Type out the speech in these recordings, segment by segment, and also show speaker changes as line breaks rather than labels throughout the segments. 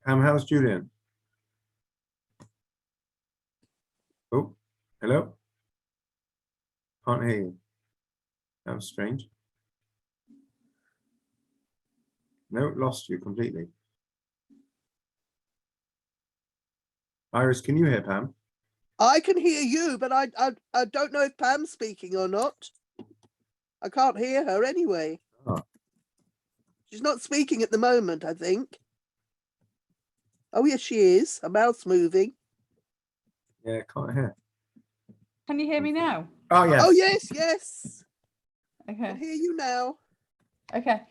How's Julian? Oh, hello? Can't hear you. That was strange. No, lost you completely. Iris, can you hear Pam?
I can hear you, but I don't know if Pam's speaking or not. I can't hear her anyway.
Oh.
She's not speaking at the moment, I think. Oh, yes, she is. Her mouth's moving.
Yeah, can't hear.
Can you hear me now?
Oh, yes.
Oh, yes, yes. I
Okay.
can hear you now.
Okay.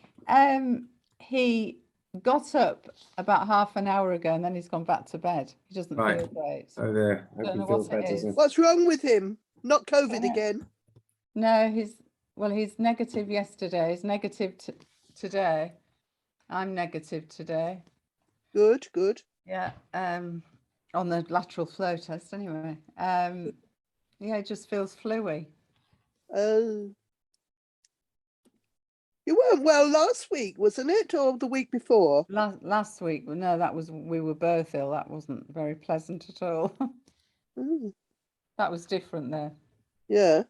He got up about half an hour ago and then he's gone back to bed. He doesn't
Right.
feel great.
Oh, there. Hope
Don't
he
know
feels
what it
better
is.
soon.
What's wrong with him? Not COVID
Yeah.
again.
No, he's negative yesterday. He's negative today. I'm negative today.
Good, good.
Yeah. On the lateral flow test anyway. Yeah, it just feels fluey.
You weren't well last week, wasn't it? Or the week before?
Last week, no, we were both ill. That wasn't very pleasant at all.
Mm,
That was different there.
yeah.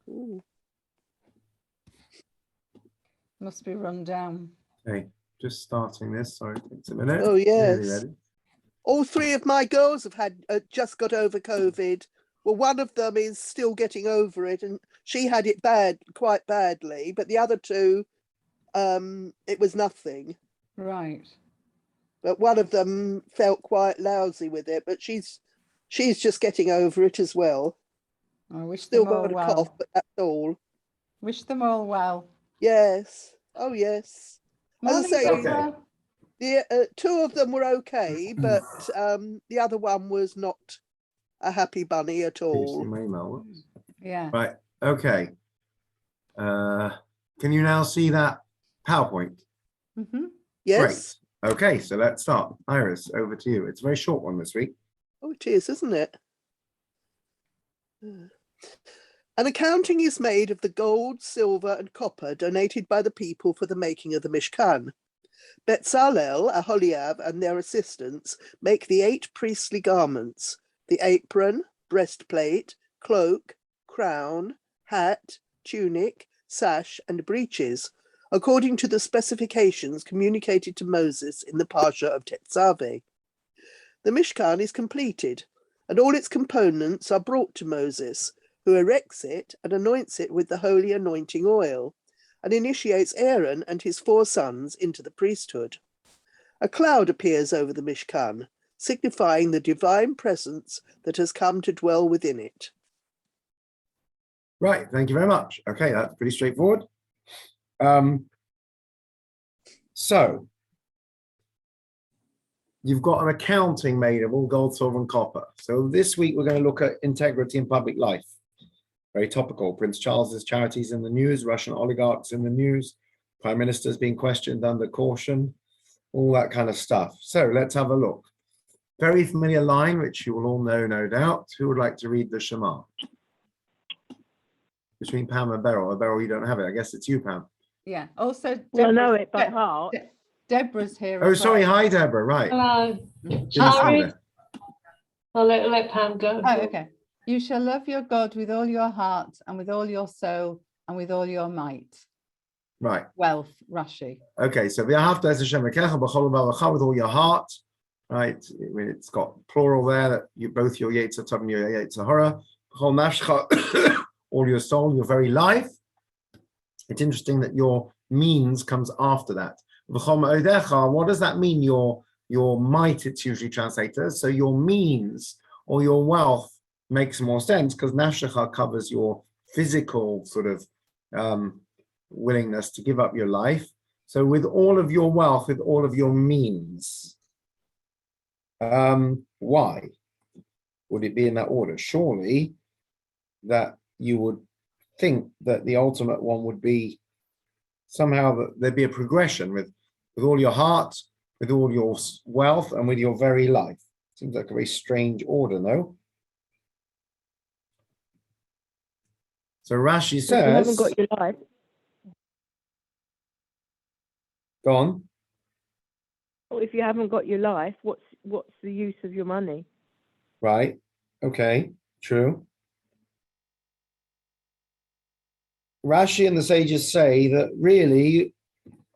Mm.
Must be run down.
Okay, just starting this. Sorry, it takes a minute.
Oh,
Nearly
yes.
ready.
All three of my girls have had just got over COVID. Well, one of them is still getting over it, and she had it quite badly. But the other two, it was nothing.
Right.
But one of them felt quite lousy with it. But she's just getting over it as well.
I wish
Still
them all
got a
well.
cough, but that's all.
Wish them all well.
Yes. Oh, yes. As I
Morning,
say,
Deborah.
the two of them were okay, but the other one was not a happy bunny at
Can you see
all.
my email? Whoops.
Yeah.
Right, okay. Can you now see that PowerPoint?
Mm-hmm.
Yes.
Great. Okay, so let's start. Iris, over to you. It's a very short one this week.
Oh, it is, isn't it? An accounting is made of the gold, silver, and copper donated by the people for the making of the Mishkan. Betzalel, Aholiab, and their assistants make the 8 priestly garments: the apron, breastplate, cloak, crown, hat, tunic, sash, and breeches, according to the specifications communicated to Moses in the Parsha of Tetzaveh. The Mishkan is completed, and all its components are brought to Moses, who erects it and anoints it with the holy anointing oil, and initiates Aaron and his 4 sons into the priesthood. A cloud appears over the Mishkan, signifying the divine presence that has come to dwell within it.
Right, thank you very much. Okay, that's pretty straightforward. So you've got an accounting made of all gold, silver, and copper. So this week we're going to look at integrity in public life. Very topical. Prince Charles's charities in the news, Russian oligarchs in the news, prime ministers being questioned under caution, all that kind of stuff. So let's have a look. Very familiar line, which you will all know, no doubt. Who would like to read the Shema? Between Pam and Beryl. Beryl, you don't have it. I guess it's you, Pam.
Yeah. Also,
Well, I know
Deborah's-
it by heart.
Deborah's here.
Oh,
as
sorry.
well.
Hi, Deborah. Right.
Hello.
Didn't
Shall I
see
read?
that.
I'll let Pam go.
Oh, okay. You shall love your God with all your heart and with all your soul and with all your might.
Right.
Wealth, Rashi.
Okay, so v'ahavta es Hashem Elokecha b'chol levavecha, with all your heart, right? I mean, it's got plural there that you both your Yetzer Tov and your Yetzer Hara, b'chol nafshecha, all your soul, your very life. It's interesting that your means comes after that. V'chol ma'odecha, what does that mean? Your might, it's usually translated. So your means or your wealth makes more sense because nafshecha covers your physical sort of willingness to give up your life. So with all of your wealth, with all of your means, why would it be in that order? Surely that you would think that the ultimate one would be somehow that there'd be a progression with all your heart, with all your wealth, and with your very life. Seems like a very strange order, no? So Rashi
If you haven't
says,
got your life.
go on.
Well, if you haven't got your life, what's the use of your money?
Right. Okay. True. Rashi and the sages say that really,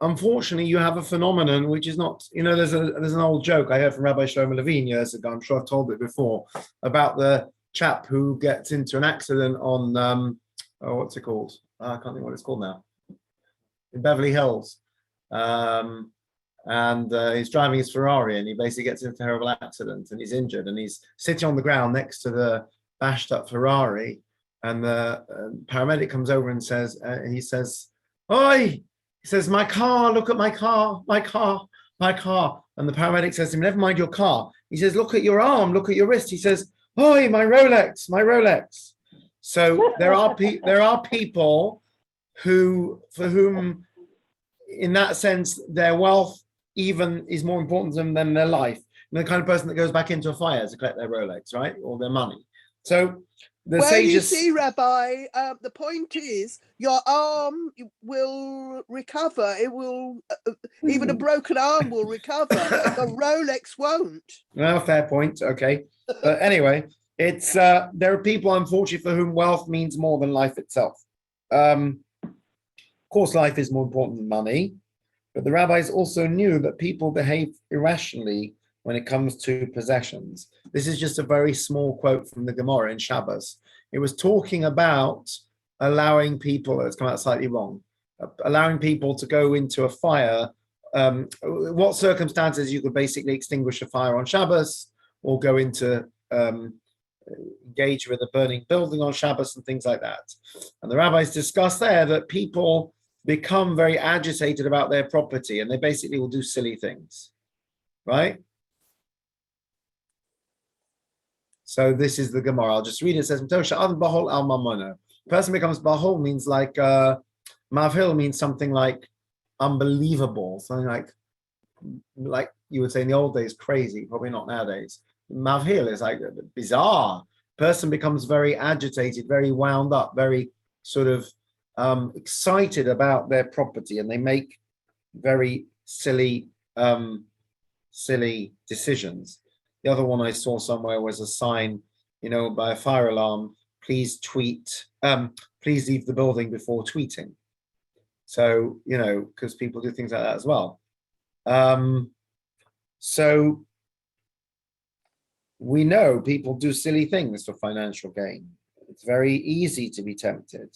unfortunately, you have a phenomenon which is not, there's an old joke I heard from Rabbi Shlomo Levine years ago. I'm sure I've told it before, about the chap who gets into an accident on what's it called? I can't think what it's called now. In Beverly Hills. And he's driving his Ferrari and he basically gets into a terrible accident and he's injured and he's sitting on the ground next to the bashed up Ferrari, and the paramedic comes over and says, he says, "Oi!" He says, "My car, look at my car, my car, my car." And the paramedic says to him, "Never mind your car." He says, "Look at your arm, look at your wrist." He says, "Oi, my Rolex, my Rolex." So there are people for whom, in that sense, their wealth even is more important to them than their life. The kind of person that goes back into a fire to collect their Rolex, right, or their money. So the sages.
You see, Rabbi, the point is your arm will recover. It will, even a broken arm will recover. The Rolex won't.
Well, fair point. Okay, but anyway, it's there are people, unfortunately, for whom wealth means more than life itself. Of course, life is more important than money, but the rabbis also knew that people behave irrationally when it comes to possessions. This is just a very small quote from the Gemara in Shabbos. It was talking about allowing people, it's come out slightly wrong, allowing people to go into a fire. What circumstances you could basically extinguish a fire on Shabbos, or go into engage with a burning building on Shabbos and things like that. And the rabbis discussed there that people become very agitated about their property and they basically will do silly things, right? So this is the Gemara. I'll just read it. It says, bahol al mamona. Person becomes bahol means like, mavhil means something like unbelievable, something like you would say in the old days, crazy, probably not nowadays. Mavhil is like bizarre. Person becomes very agitated, very wound up, very sort of excited about their property, and they make very silly decisions. The other one I saw somewhere was a sign, by a fire alarm, please leave the building before tweeting. So, because people do things like that as well. So we know people do silly things for financial gain. It's very easy to be tempted.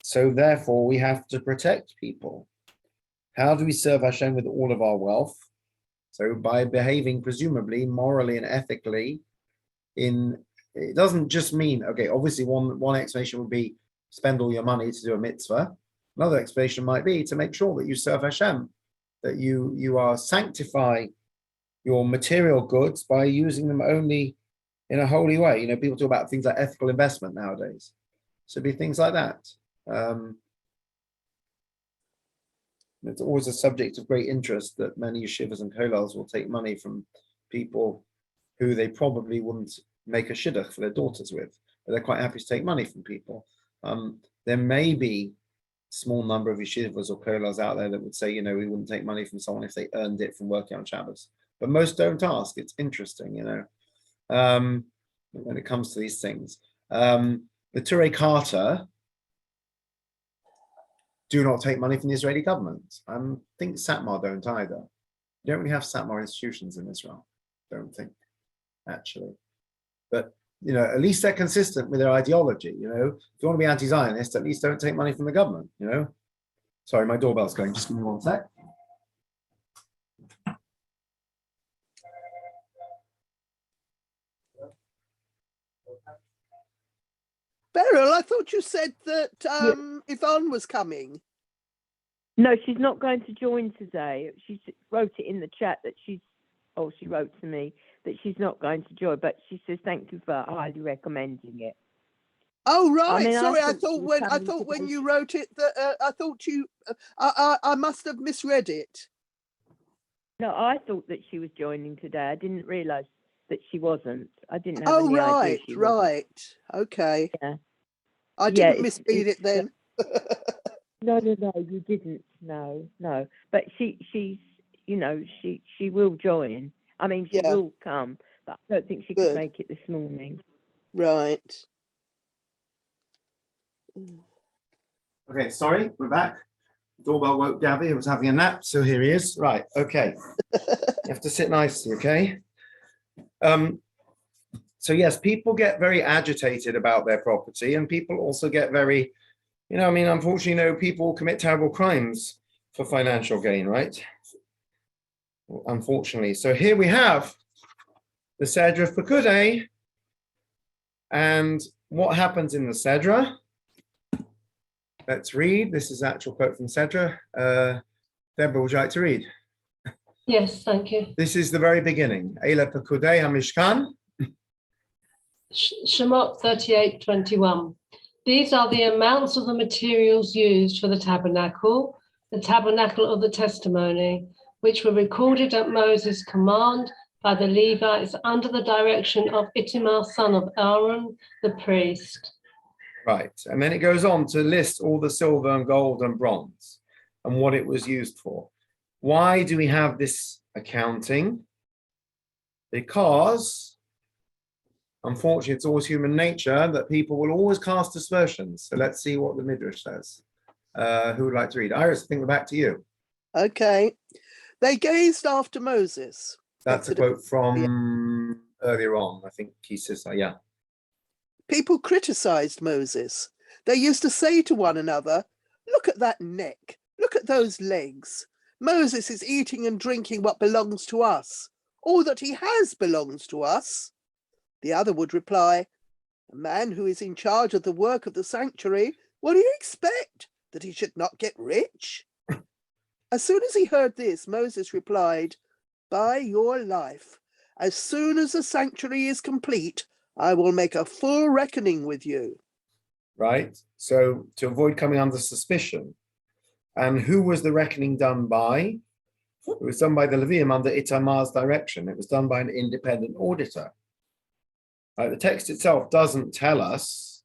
So therefore, we have to protect people. How do we serve Hashem with all of our wealth? So by behaving presumably morally and ethically, it doesn't just mean, okay, obviously one explanation would be spend all your money to do a mitzvah. Another explanation might be to make sure that you serve Hashem, that you are sanctify your material goods by using them only in a holy way. People talk about things like ethical investment nowadays. So it'd be things like that. It's always a subject of great interest that many yeshivas and kollels will take money from people who they probably wouldn't make a shidduch for their daughters with, but they're quite happy to take money from people. There may be a small number of yeshivas or kollels out there that would say, we wouldn't take money from someone if they earned it from working on Shabbos. But most don't ask. It's interesting, when it comes to these things. The Turei Carter do not take money from the Israeli government. I think Satmar don't either. You don't really have Satmar institutions in Israel, don't think, actually. But, at least they're consistent with their ideology, If you want to be anti-Zionist, at least don't take money from the government, Sorry, my doorbell's going. Just give me one sec.
Beryl, I thought you said that Yvonne was coming.
No, she's not going to join today. She wrote it in the chat that she wrote to me that she's not going to join, but she says thank you for highly recommending it.
Oh right, sorry. I thought when you wrote it that I thought you. I must have misread it.
No, I thought that she was joining today. I didn't realise that she wasn't. I didn't have any idea she wasn't.
Right. Okay.
Yeah.
I didn't misread it then.
No, you didn't. No. But she's she will join. I mean, she
Yeah.
will come, but I don't think she
Good.
could make it this morning.
Right.
Okay, sorry, we're back. Doorbell woke Gabby, who was having a nap, so here he is. Right, okay. You have to sit nicely, okay? So yes, people get very agitated about their property, and people also get very, unfortunately, people commit terrible crimes for financial gain, right? Unfortunately. So here we have the Sedra of Pekudei, and what happens in the Sedra? Let's read. This is actual quote from Sedra. Deborah, would you like to read?
Yes, thank you.
This is the very beginning. Eila Pekudei HaMishkan.
Shemot 38:21. These are the amounts of the materials used for the tabernacle of the testimony, which were recorded at Moses' command by the Levites under the direction of Ithamar, son of Aaron, the priest.
Right, and then it goes on to list all the silver and gold and bronze and what it was used for. Why do we have this accounting? Because, unfortunately, it's always human nature that people will always cast aspersions. So let's see what the Midrash says. Who would like to read? Iris, I think we're back to you.
Okay. They gazed after Moses.
That's a quote from earlier on. I think he says, yeah.
People criticized Moses. They used to say to one another, "Look at that neck. Look at those legs. Moses is eating and drinking what belongs to us. All that he has belongs to us." The other would reply, "A man who is in charge of the work of the sanctuary, what do you expect? That he should not get rich?" As soon as he heard this, Moses replied, "By your life, as soon as the sanctuary is complete, I will make a full reckoning with you."
Right, so to avoid coming under suspicion. And who was the reckoning done by? It was done by the Levium under Itamar's direction. It was done by an independent auditor. The text itself doesn't tell us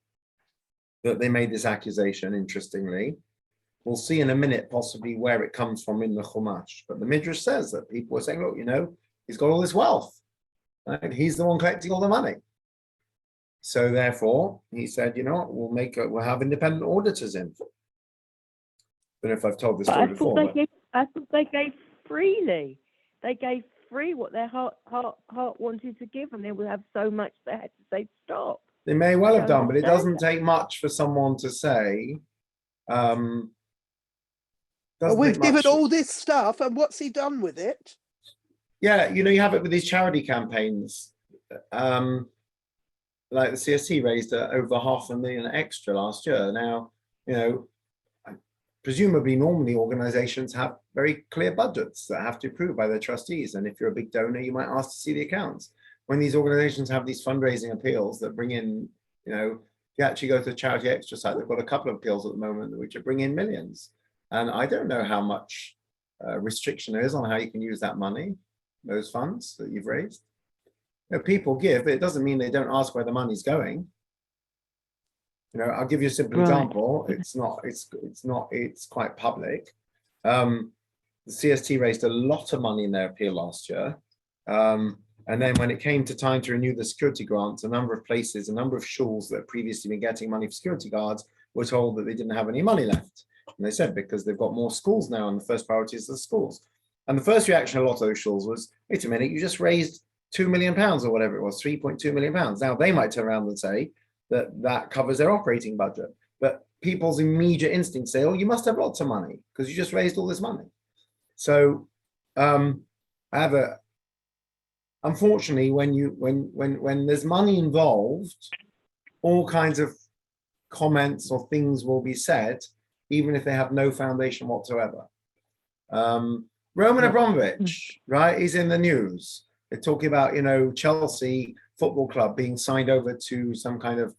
that they made this accusation, interestingly. We'll see in a minute possibly where it comes from in the Chumash. But the Midrash says that people are saying, look, he's got all this wealth. Right? He's the one collecting all the money. So therefore, he said, we'll have independent auditors in. I don't know if I've told this story before.
I thought they gave freely. They gave free what their heart wanted to give, and they would have so much they had to say stop.
They may well have done, but it doesn't take much for someone to say.
Well, we've given all this stuff, and what's he done with it?
Yeah, you have it with these charity campaigns. Like the CST raised over $500,000 extra last year. Now, presumably normally organizations have very clear budgets that have to be approved by their trustees. And if you're a big donor, you might ask to see the accounts. When these organizations have these fundraising appeals that bring in, if you actually go to the Charity Extra site, they've got a couple of appeals at the moment which are bringing in millions. And I don't know how much restriction there is on how you can use that money, those funds that you've raised. People give, but it doesn't mean they don't ask where the money's going. I'll give you a simple example. It's quite public. The CST raised a lot of money in their appeal last year. And then when it came to time to renew the security grants, a number of places, a number of shuls that had previously been getting money for security guards were told that they didn't have any money left. And they said, because they've got more schools now, and the first priority is the schools. And the first reaction of a lot of those shuls was, wait a minute, you just raised £2 million or whatever it was, £3.2 million. Now they might turn around and say that covers their operating budget. But people's immediate instincts say, oh, you must have lots of money because you just raised all this money. So unfortunately, when there's money involved, all kinds of comments or things will be said, even if they have no foundation whatsoever. Roman Abramovich, right? He's in the news. They're talking about, Chelsea Football Club being signed over to some kind of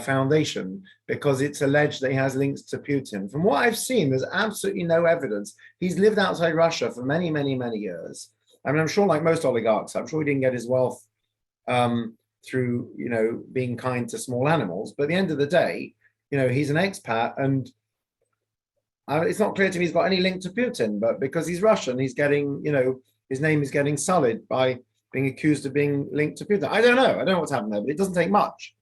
foundation because it's alleged that he has links to Putin. From what I've seen, there's absolutely no evidence. He's lived outside Russia for many, many, many years. I mean, I'm sure, like most oligarchs, I'm sure he didn't get his wealth through, being kind to small animals. But at the end of the day, he's an expat, and It's not clear to me he's got any link to Putin, but because he's Russian, he's getting, his name is getting sullied by being accused of being linked to Putin. I don't know what's happened there, but it doesn't take much.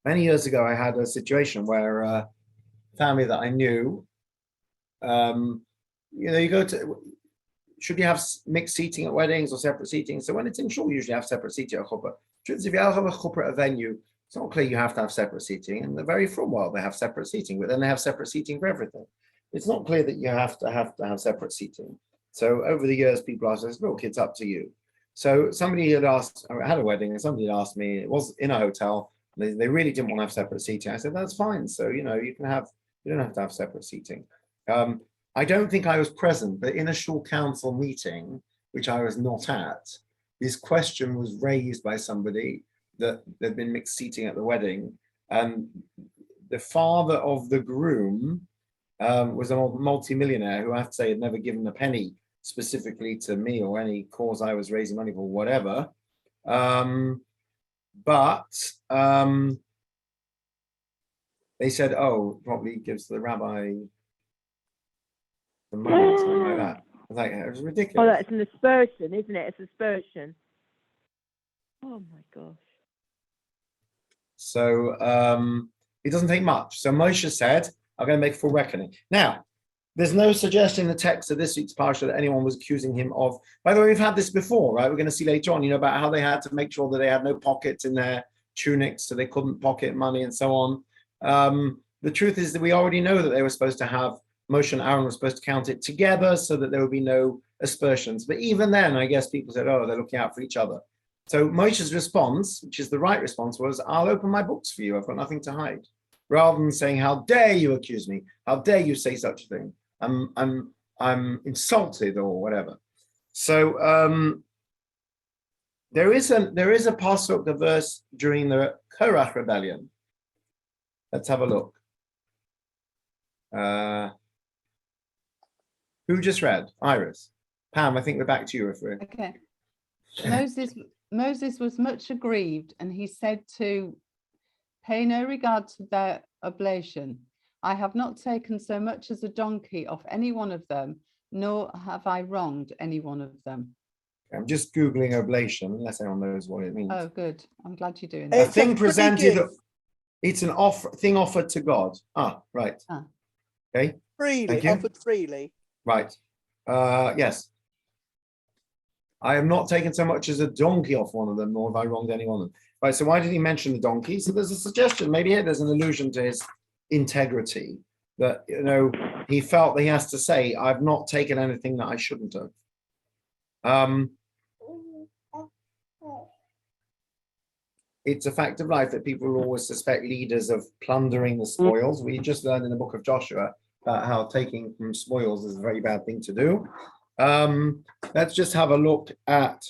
Many years ago, I had a situation where a family that I knew, you go to, should you have mixed seating at weddings or separate seating? So when it's in shul, you usually have separate seating at chuppah. If you have a chuppah at a venue, it's not clear you have to have separate seating. And the very from well, they have separate seating, but then they have separate seating for everything. It's not clear that you have to have separate seating. So over the years, people asked us, look, it's up to you. So somebody had asked, I had a wedding, and somebody had asked me, it was in a hotel, they really didn't want to have separate seating. I said, that's fine. So, you don't have to have separate seating. I don't think I was present, but in a shul council meeting, which I was not at, this question was raised by somebody that there'd been mixed seating at the wedding. And the father of the groom was a multi-millionaire who I have to say had never given a penny specifically to me or any cause I was raising money for, whatever. But they said, oh, probably gives the rabbi the money or something like that. It was ridiculous.
Oh, that's an aspersion, isn't it? It's aspersion. Oh my gosh.
So it doesn't take much. So Moshe said, I'm going to make full reckoning. Now, there's no suggestion in the text of this week's parsha that anyone was accusing him of. By the way, we've had this before, right? We're going to see later on, about how they had to make sure that they had no pockets in their tunics, so they couldn't pocket money and so on. The truth is that we already know that they were supposed to have, Moshe and Aaron were supposed to count it together so that there would be no aspersions. But even then, I guess people said, oh, they're looking out for each other. So Moshe's response, which is the right response, was, I'll open my books for you. I've got nothing to hide. Rather than saying, how dare you accuse me? How dare you say such a thing? I'm insulted or whatever. So there is a pasuk, a verse during the Korach rebellion. Let's have a look. Who just read? Iris. Pam, I think we're back to you, referee.
Okay. Moses was much aggrieved, and he said to pay no regard to their oblation. I have not taken so much as a donkey off any one of them, nor have I wronged any one of them.
I'm just Googling oblation, unless anyone knows what it means.
Oh, good. I'm glad you're doing
A
that.
It's
thing
a free
presented,
gift.
it's an thing offered to God. Right. Okay.
Freely,
Thank you.
offered freely.
Right. Yes. I have not taken so much as a donkey off one of them, nor have I wronged any one of them. Right. So why did he mention the donkey? So there's a suggestion. Maybe here there's an allusion to his integrity, that he felt that he has to say, I've not taken anything that I shouldn't have. It's a fact of life that people will always suspect leaders of plundering the spoils. We just learned in the book of Joshua about how taking from spoils is a very bad thing to do. Let's just have a look at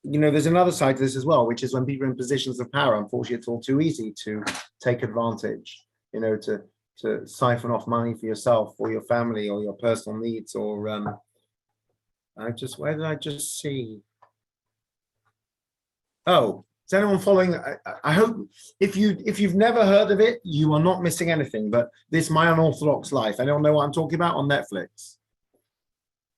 there's another side to this as well, which is when people are in positions of power, unfortunately, it's all too easy to take advantage, to siphon off money for yourself or your family or your personal needs, or where did I just see? Oh, is anyone following? I hope if you've never heard of it, you are not missing anything. But this My Unorthodox Life, anyone know what I'm talking about, on Netflix?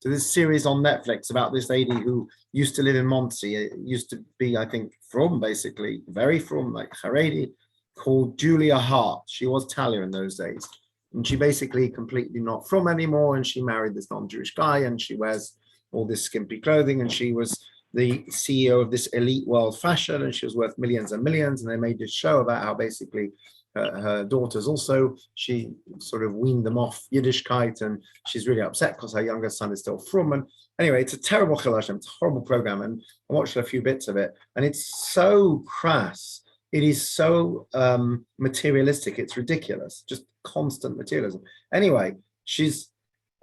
So this series on Netflix about this lady who used to live in Monsey, used to be, I think, basically very from, like Haredi, called Julia Hart. She was Talia in those days. And she basically completely not from anymore. And she married this non-Jewish guy, and she wears all this skimpy clothing. And she was the CEO of this elite world fashion, and she was worth millions and millions. And they made this show about how basically her daughters also, she sort of weaned them off Yiddishkeit, and she's really upset because her youngest son is still from. And anyway, it's a terrible chilashim, it's a horrible program, and I watched a few bits of it, and it's so crass. It is so materialistic, it's ridiculous, just constant materialism. Anyway, she's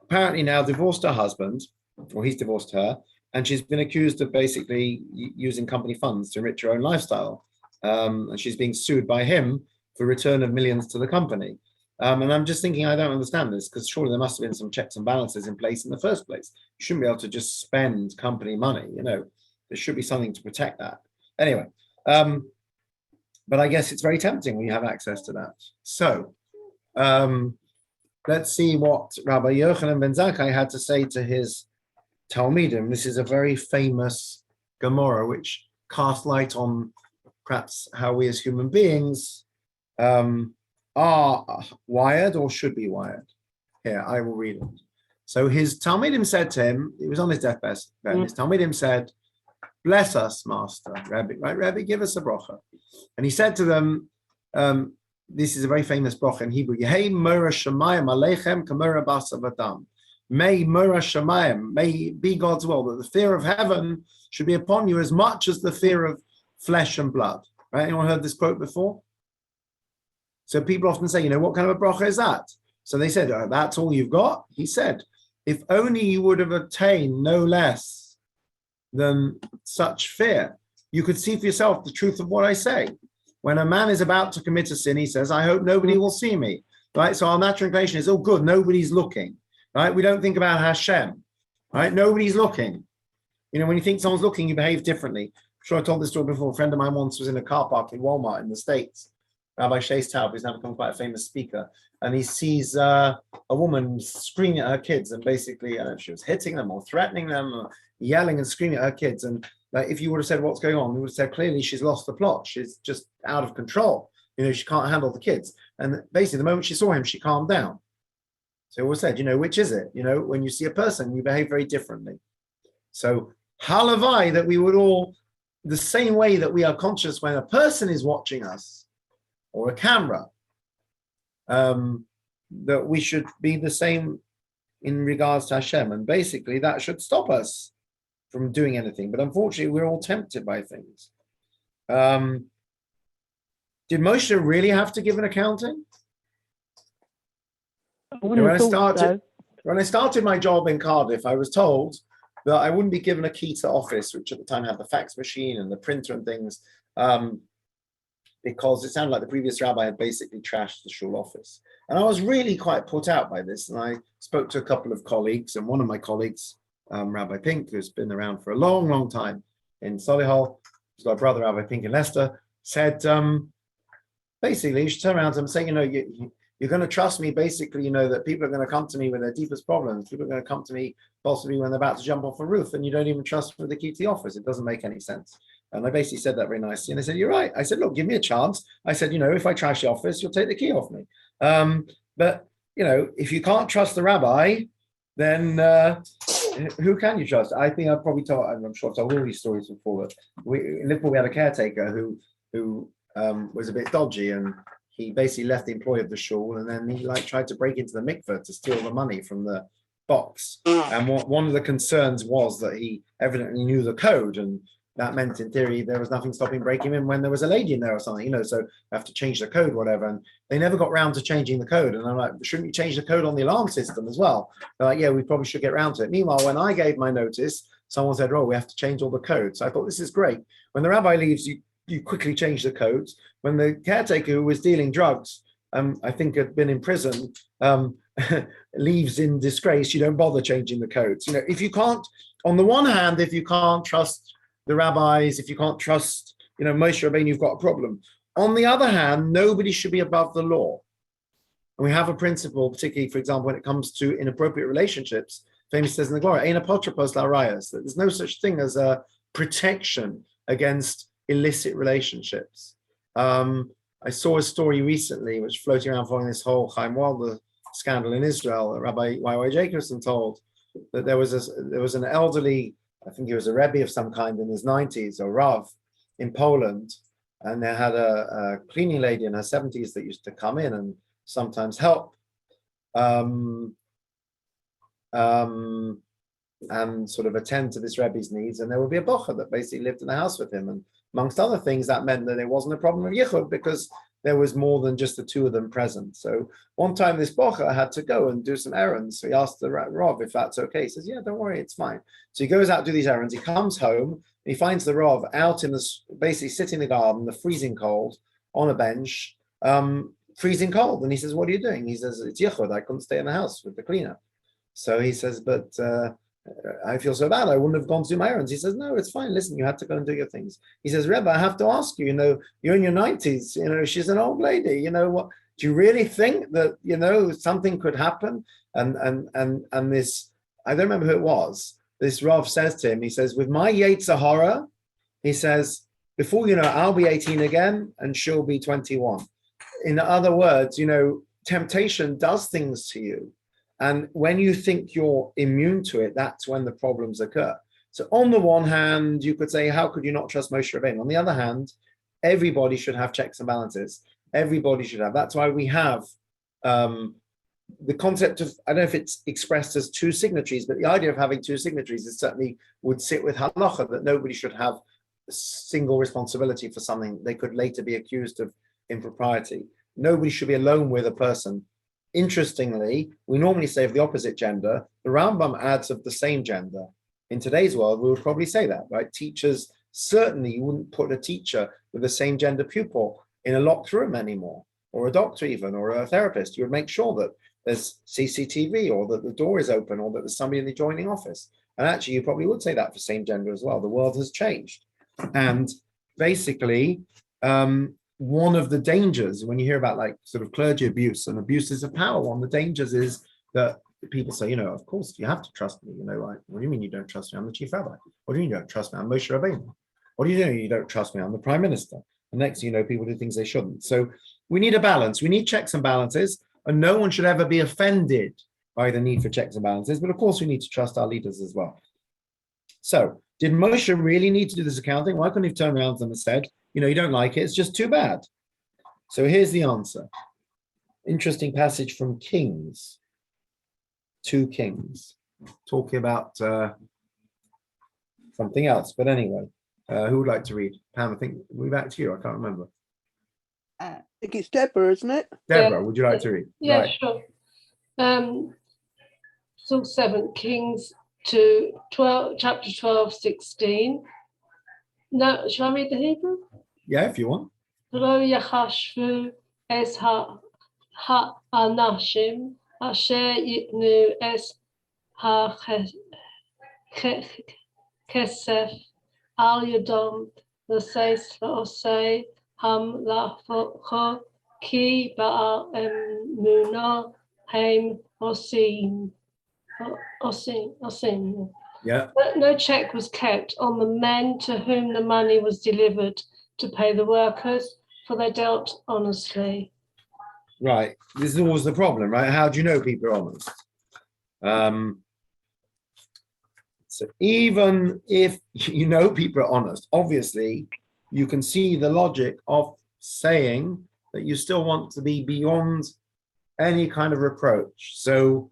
apparently now divorced her husband, or he's divorced her, and she's been accused of basically using company funds to enrich her own lifestyle. And she's being sued by him for return of millions to the company. And I'm just thinking, I don't understand this, because surely there must have been some checks and balances in place in the first place. You shouldn't be able to just spend company money, there should be something to protect that. Anyway, But I guess it's very tempting when you have access to that. So let's see what Rabbi Yochanan ben Zakkai had to say to his Talmidim. This is a very famous Gemara, which casts light on perhaps how we as human beings are wired or should be wired. Here, I will read it. So his Talmidim said to him, he was on his deathbed, his Talmidim said, bless us, Master, Rabbi, right? Rabbi, give us a bracha. And he said to them, this is a very famous bracha in Hebrew, Yehei Mora Shemayim Aleichem Kamora Basa V'Dam. May Mora Shemayim, may be God's will, that the fear of heaven should be upon you as much as the fear of flesh and blood. Right? Anyone heard this quote before? So people often say, what kind of a bracha is that? So they said, that's all you've got? He said, if only you would have attained no less than such fear, you could see for yourself the truth of what I say. When a man is about to commit a sin, he says, I hope nobody will see me. Right? So our natural inclination is, oh, good, nobody's looking. Right? We don't think about Hashem. Right? Nobody's looking. When you think someone's looking, you behave differently. I'm sure I told this story before. A friend of mine once was in a car park in Walmart in the States. Rabbi Shais Taub, who's now become quite a famous speaker, and he sees a woman screaming at her kids, and basically, she was hitting them or threatening them, or yelling and screaming at her kids. And if you would have said what's going on, we would have said clearly she's lost the plot. She's just out of control. She can't handle the kids. And basically, the moment she saw him, she calmed down. So we always said, which is it? When you see a person, you behave very differently. So halavai, that we would all, the same way that we are conscious when a person is watching us, or a camera, that we should be the same in regards to Hashem. And basically that should stop us from doing anything. But unfortunately, we're all tempted by things. Did Moshe really have to give an accounting? When I started my job in Cardiff, I was told that I wouldn't be given a key to office, which at the time had the fax machine and the printer and things, because it sounded like the previous rabbi had basically trashed the shul office. And I was really quite put out by this. And I spoke to a couple of colleagues, and one of my colleagues, Rabbi Pink, who's been around for a long, long time in Solihull, who's got a brother, Rabbi Pink in Leicester, said, basically, you should turn around to him and say, you're going to trust me, basically, that people are going to come to me with their deepest problems. People are going to come to me possibly when they're about to jump off a roof, and you don't even trust me with the key to the office. It doesn't make any sense. And I basically said that very nicely. And they said, you're right. I said, look, give me a chance. I said, if I trash the office, you'll take the key off me. But, if you can't trust the rabbi, then who can you trust? I think I've probably told, I'm sure I've told all these stories before, but in Liverpool, we had a caretaker who was a bit dodgy, and he basically left the employee of the shul, and then he tried to break into the mikveh to steal the money from the box. And one of the concerns was that he evidently knew the code, and that meant in theory there was nothing stopping breaking in when there was a lady in there or something, so I have to change the code, whatever. And they never got round to changing the code. And I'm like, shouldn't we change the code on the alarm system as well? They're like, yeah, we probably should get round to it. Meanwhile, when I gave my notice, someone said, oh, we have to change all the codes. So I thought, this is great. When the rabbi leaves, you quickly change the codes. When the caretaker who was dealing drugs, I think had been in prison, leaves in disgrace, you don't bother changing the codes. If you can't, on the one hand, if you can't trust the rabbis, if you can't trust, Moshe Rabbeinu, you've got a problem. On the other hand, nobody should be above the law. And we have a principle, particularly, for example, when it comes to inappropriate relationships, famous says in the Gloria, ein apotropos la'rayos, that there's no such thing as a protection against illicit relationships. I saw a story recently, which floating around following this whole Chaim Wilder scandal in Israel, that Rabbi Y.Y. Jacobson told that there was an elderly, I think he was a Rebbe of some kind in his 90s, or Rav, in Poland, and they had a cleaning lady in her 70s that used to come in and sometimes help, and sort of attend to this Rebbe's needs. And there would be a bocher that basically lived in the house with him. And amongst other things, that meant that there wasn't a problem of yichud because there was more than just the two of them present. So one time this bocher had to go and do some errands. So he asked the Rav if that's okay. He says, yeah, don't worry, it's fine. So he goes out to do these errands. He comes home, and he finds the Rav out in the, basically sitting in the garden, the freezing cold, on a bench, freezing cold. And he says, what are you doing? He says, it's yichud, I couldn't stay in the house with the cleaner. So he says, but I feel so bad. I wouldn't have gone to do my errands. He says, no, it's fine. Listen, you had to go and do your things. He says, Rebbe, I have to ask you, you're in your 90s, she's an old lady, what, do you really think that, something could happen? And this, I don't remember who it was. This Rav says to him, he says, with my Yetzer Hara, he says, before you know, I'll be 18 again and she'll be 21. In other words, temptation does things to you. And when you think you're immune to it, that's when the problems occur. So on the one hand, you could say, how could you not trust Moshe Rabbeinu? On the other hand, everybody should have checks and balances. Everybody should have. That's why we have the concept of, I don't know if it's expressed as two signatories, but the idea of having two signatories is certainly would sit with halacha, that nobody should have a single responsibility for something they could later be accused of impropriety. Nobody should be alone with a person. Interestingly, we normally say of the opposite gender, the Rambam adds of the same gender. In today's world, we would probably say that, right? Teachers, certainly you wouldn't put a teacher with the same gender pupil in a locked room anymore, or a doctor even, or a therapist. You would make sure that there's CCTV, or that the door is open, or that there's somebody in the adjoining office. And actually, you probably would say that for same gender as well. The world has changed. And basically, one of the dangers when you hear about like sort of clergy abuse and abuses of power, one of the dangers is that people say, of course you have to trust me. Like, what do you mean you don't trust me? I'm the chief rabbi. What do you mean you don't trust me? I'm Moshe Rabbeinu. What do you mean you don't trust me? I'm the prime minister. And next thing you know, people do things they shouldn't. So we need a balance. We need checks and balances, and no one should ever be offended by the need for checks and balances. But of course, we need to trust our leaders as well. So did Moshe really need to do this accounting? Why couldn't he have turned around to them and said, you don't like it, it's just too bad? So here's the answer. Interesting passage from Kings, 2 Kings, talking about something else. But anyway, who would like to read? Pam, I think we're back to you. I can't remember.
I think it's Deborah, isn't it?
Deborah,
Yeah.
would you like to read?
Yeah,
Right.
sure. So 7 Kings to 12, chapter 12, 16. Now, shall I read the Hebrew?
Yeah, if you want.
Lo yachashvu es ha'anashim asher yitnu es ha'kesef al yadom l'seis la'osei ham la'focho ki ba'al emunah haim osim.
Yeah.
But no check was kept on the men to whom the money was delivered to pay the workers, for they dealt honestly.
Right. This is always the problem, right? How do you know people are honest? So even if you know people are honest, obviously you can see the logic of saying that you still want to be beyond any kind of reproach. So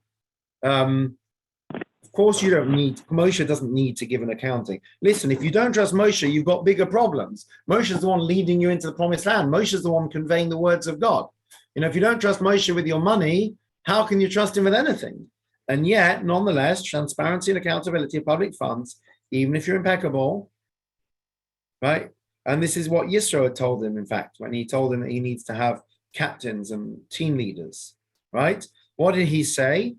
of course, Moshe doesn't need to give an accounting. Listen, if you don't trust Moshe, you've got bigger problems. Moshe is the one leading you into the promised land. Moshe is the one conveying the words of God. If you don't trust Moshe with your money, how can you trust him with anything? And yet, nonetheless, transparency and accountability of public funds, even if you're impeccable, right? And this is what Yisro had told him, in fact, when he told him that he needs to have captains and team leaders, right? What did he say?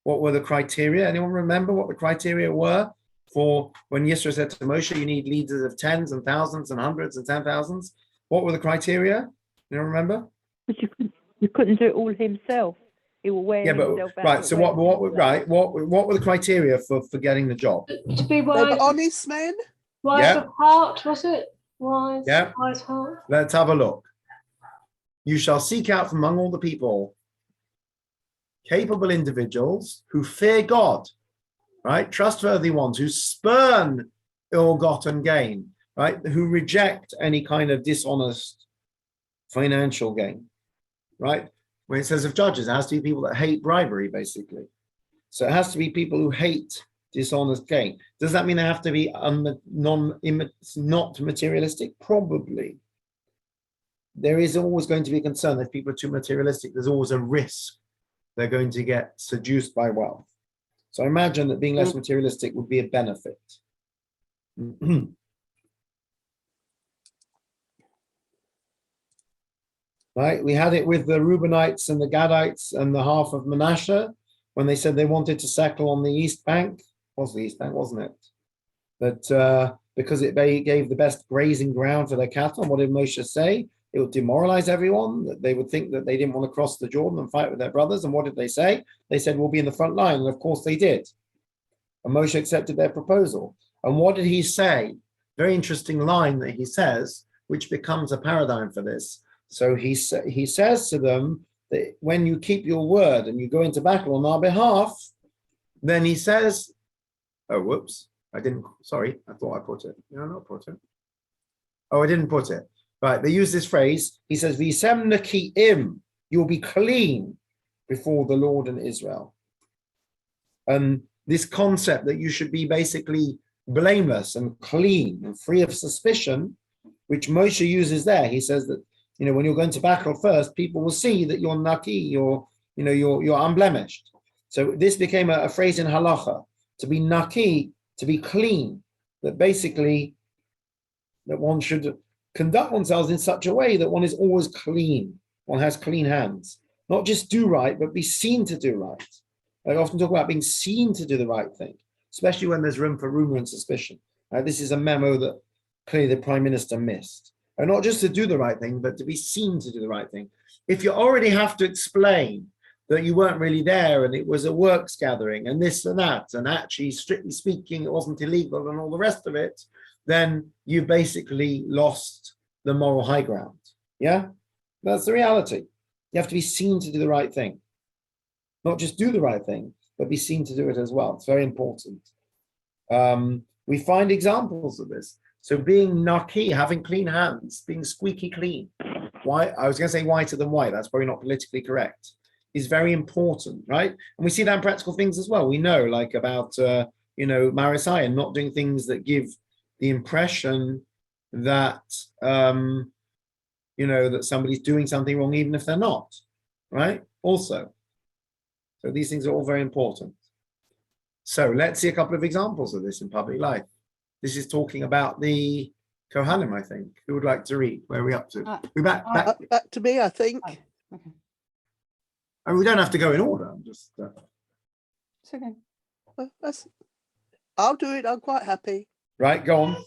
What were the criteria? Anyone remember what the criteria were for when Yisro said to Moshe, you need leaders of tens and thousands and hundreds and 10,000s? What were the criteria? You remember?
But you couldn't do it all himself. He will wear himself out.
Right. So what were the criteria for getting the job?
To be
They
wise,
were honest men.
wise of heart, was it? Wise,
Yeah.
wise heart.
Let's have a look. You shall seek out from among all the people capable individuals who fear God, right? Trustworthy ones who spurn ill-gotten gain, right? Who reject any kind of dishonest financial gain, right? When it says of judges, it has to be people that hate bribery, basically. So it has to be people who hate dishonest gain. Does that mean they have to be not materialistic? Probably. There is always going to be a concern that if people are too materialistic, there's always a risk they're going to get seduced by wealth. So I imagine that being less materialistic would be a benefit. Right? We had it with the Reubenites and the Gadites and the half of Manasseh when they said they wanted to settle on the East Bank Was the East Bank, wasn't it? That because it gave the best grazing ground for their cattle. And what did Moshe say? It would demoralize everyone, that they would think that they didn't want to cross the Jordan and fight with their brothers. And what did they say? They said, we'll be in the front line. And of course they did. And Moshe accepted their proposal. And what did he say? Very interesting line that he says, which becomes a paradigm for this. So he says to them that when you keep your word and you go into battle on our behalf, then he says, oh, whoops, I didn't, sorry, I thought I put it. No, not put it. Oh, I didn't put it. Right, they use this phrase. He says, V'isem naki'im, you'll be clean before the Lord and Israel. And this concept that you should be basically blameless and clean and free of suspicion, which Moshe uses there. He says that, when you're going to battle first, people will see that you're naki, you're unblemished. So this became a phrase in halacha, to be naki, to be clean, that basically that one should conduct oneself in such a way that one is always clean, one has clean hands, not just do right, but be seen to do right. I often talk about being seen to do the right thing, especially when there's room for rumor and suspicion. This is a memo that clearly the Prime Minister missed. And not just to do the right thing, but to be seen to do the right thing. If you already have to explain that you weren't really there and it was a works gathering and this and that, and actually, strictly speaking, it wasn't illegal and all the rest of it, then you basically lost the moral high ground. Yeah, that's the reality. You have to be seen to do the right thing. Not just do the right thing, but be seen to do it as well. It's very important. We find examples of this. So being naki, having clean hands, being squeaky clean. Why? I was going to say whiter than white. That's probably not politically correct. Is very important, right? And we see that in practical things as well. We know, like about Marisai and not doing things that give the impression that that somebody's doing something wrong, even if they're not, right? Also, so these things are all very important. So let's see a couple of examples of this in public life. This is talking about the Kohanim, I think. Who would like to read? Where are we up to? We're back
to me, I think.
Okay.
I mean, we don't have to go in order. I'm just.
It's okay.
I'll do it. I'm quite happy.
Right, go on.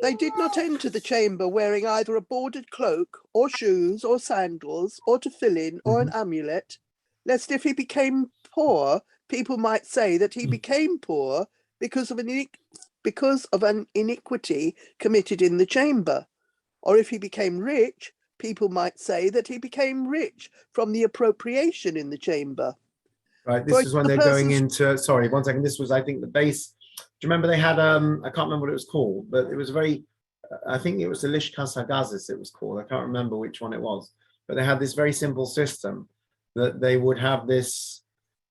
They did not enter the chamber wearing either a bordered cloak or shoes or sandals or tefillin or an amulet, lest if he became poor, people might say that he became poor because of an iniquity committed in the chamber. Or if he became rich, people might say that he became rich from the appropriation in the chamber.
Right, this is when they're going into, sorry, 1 second, this was, I think, the base. Do you remember they had, I can't remember what it was called, but it was I think it was the Lishkas Hagazis it was called. I can't remember which one it was, but they had this very simple system that they would have this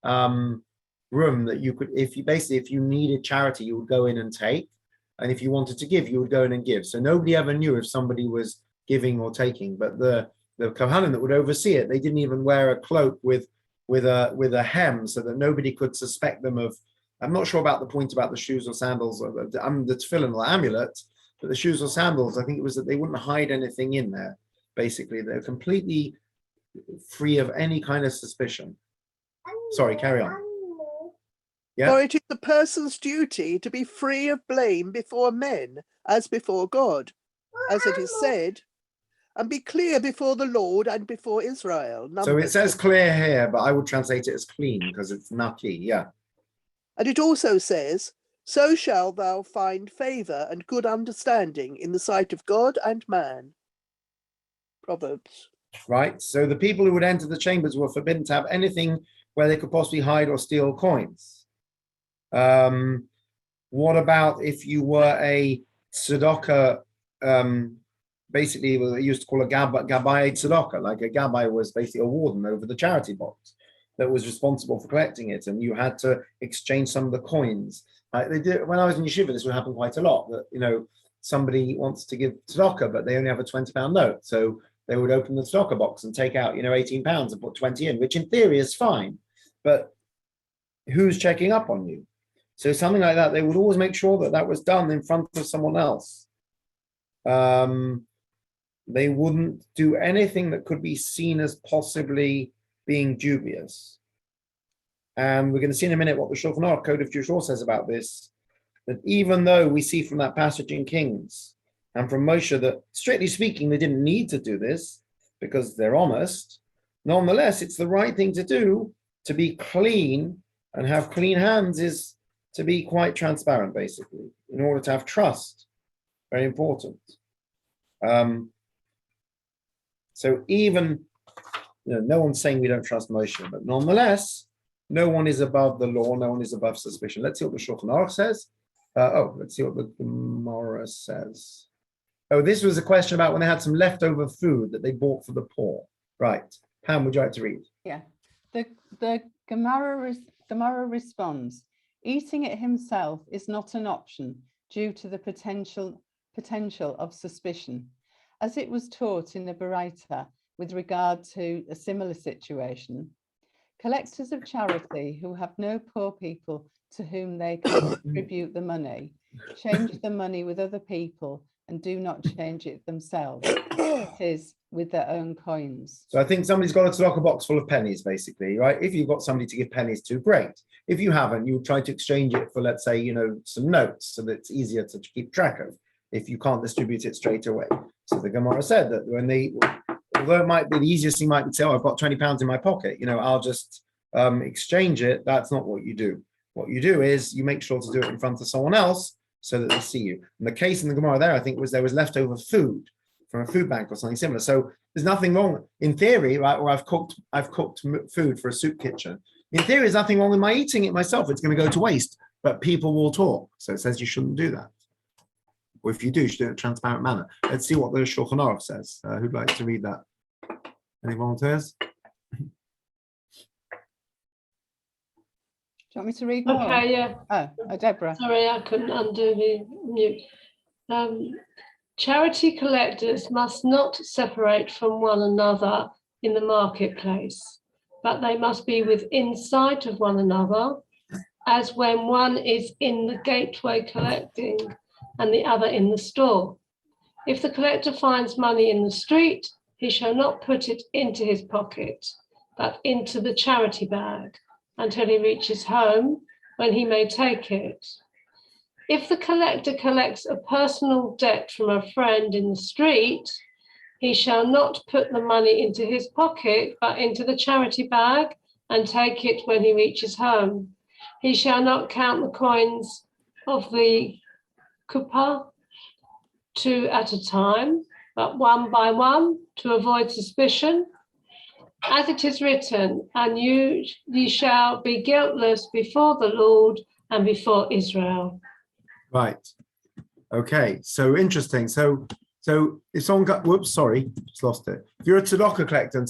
room that you could, if you needed charity, you would go in and take. And if you wanted to give, you would go in and give. So nobody ever knew if somebody was giving or taking, but the Kohanim that would oversee it, they didn't even wear a cloak with a hem so that nobody could suspect them of, I'm not sure about the point about the shoes or sandals or the tefillin or amulet, but the shoes or sandals, I think it was that they wouldn't hide anything in there. Basically, they're completely free of any kind of suspicion. Sorry, carry on. Yeah.
For it is the person's duty to be free of blame before men as before God, as it is said, and be clear before the Lord and before Israel.
So it says clear here, but I would translate it as clean because it's naki, yeah.
And it also says, so shall thou find favor and good understanding in the sight of God and man. Proverbs.
Right, so the people who would enter the chambers were forbidden to have anything where they could possibly hide or steal coins. What about if you were a tzedakah, basically what they used to call a gabbai tzedakah, like a gabbai was basically a warden over the charity box that was responsible for collecting it, and you had to exchange some of the coins. They did, when I was in yeshiva, this would happen quite a lot, that somebody wants to give tzedakah, but they only have a £20 note, so they would open the tzedakah box and take out £18 and put 20 in, which in theory is fine, but who's checking up on you? So something like that, they would always make sure that that was done in front of someone else. They wouldn't do anything that could be seen as possibly being dubious. And we're going to see in a minute what the Shulchan Aruch Code of Jewish Law says about this, that even though we see from that passage in Kings and from Moshe that, strictly speaking, they didn't need to do this because they're honest, nonetheless, it's the right thing to do to be clean and have clean hands is to be quite transparent, basically, in order to have trust. Very important. So even, no one's saying we don't trust Moshe, but nonetheless, no one is above the law, no one is above suspicion. Let's see what the Shulchan Aruch says. Let's see what the Gemara says. Oh, this was a question about when they had some leftover food that they bought for the poor. Right. Pam, would you like to read?
Yeah. The Gemara responds, eating it himself is not an option due to the potential of suspicion, as it was taught in the Baraita with regard to a similar situation. Collectors of charity who have no poor people to whom they can contribute the money change the money with other people and do not change it themselves. It is with their own coins.
So I think somebody's got a tzedakah box full of pennies, basically, right? If you've got somebody to give pennies to, great. If you haven't, you try to exchange it for, let's say, some notes so that it's easier to keep track of if you can't distribute it straight away. So the Gemara said that although it might be the easiest thing might be to say, I've got £20 in my pocket, I'll just exchange it. That's not what you do. What you do is you make sure to do it in front of someone else so that they see you. And the case in the Gemara there, I think, was there was leftover food from a food bank or something similar. So there's nothing wrong in theory, right? Or I've cooked food for a soup kitchen. In theory, there's nothing wrong with my eating it myself. It's going to go to waste, but people will talk. So it says you shouldn't do that. Or if you do, you should do it in a transparent manner. Let's see what the Shulchan Aruch says. Who'd like to read that? Any volunteers?
Do you want me to read more?
Okay, yeah.
Oh, Deborah.
Sorry, I couldn't undo the mute. Charity collectors must not separate from one another in the marketplace, but they must be within sight of one another, as when one is in the gateway collecting and the other in the store. If the collector finds money in the street, he shall not put it into his pocket, but into the charity bag until he reaches home, when he may take it. If the collector collects a personal debt from a friend in the street, he shall not put the money into his pocket, but into the charity bag and take it when he reaches home. He shall not count the coins of the kuppah 2 at a time, but 1 by 1, to avoid suspicion. As it is written, and ye shall be guiltless before the Lord and before Israel.
Right. Okay. So interesting. So if someone got, just lost it. If you're a tzedakah collector and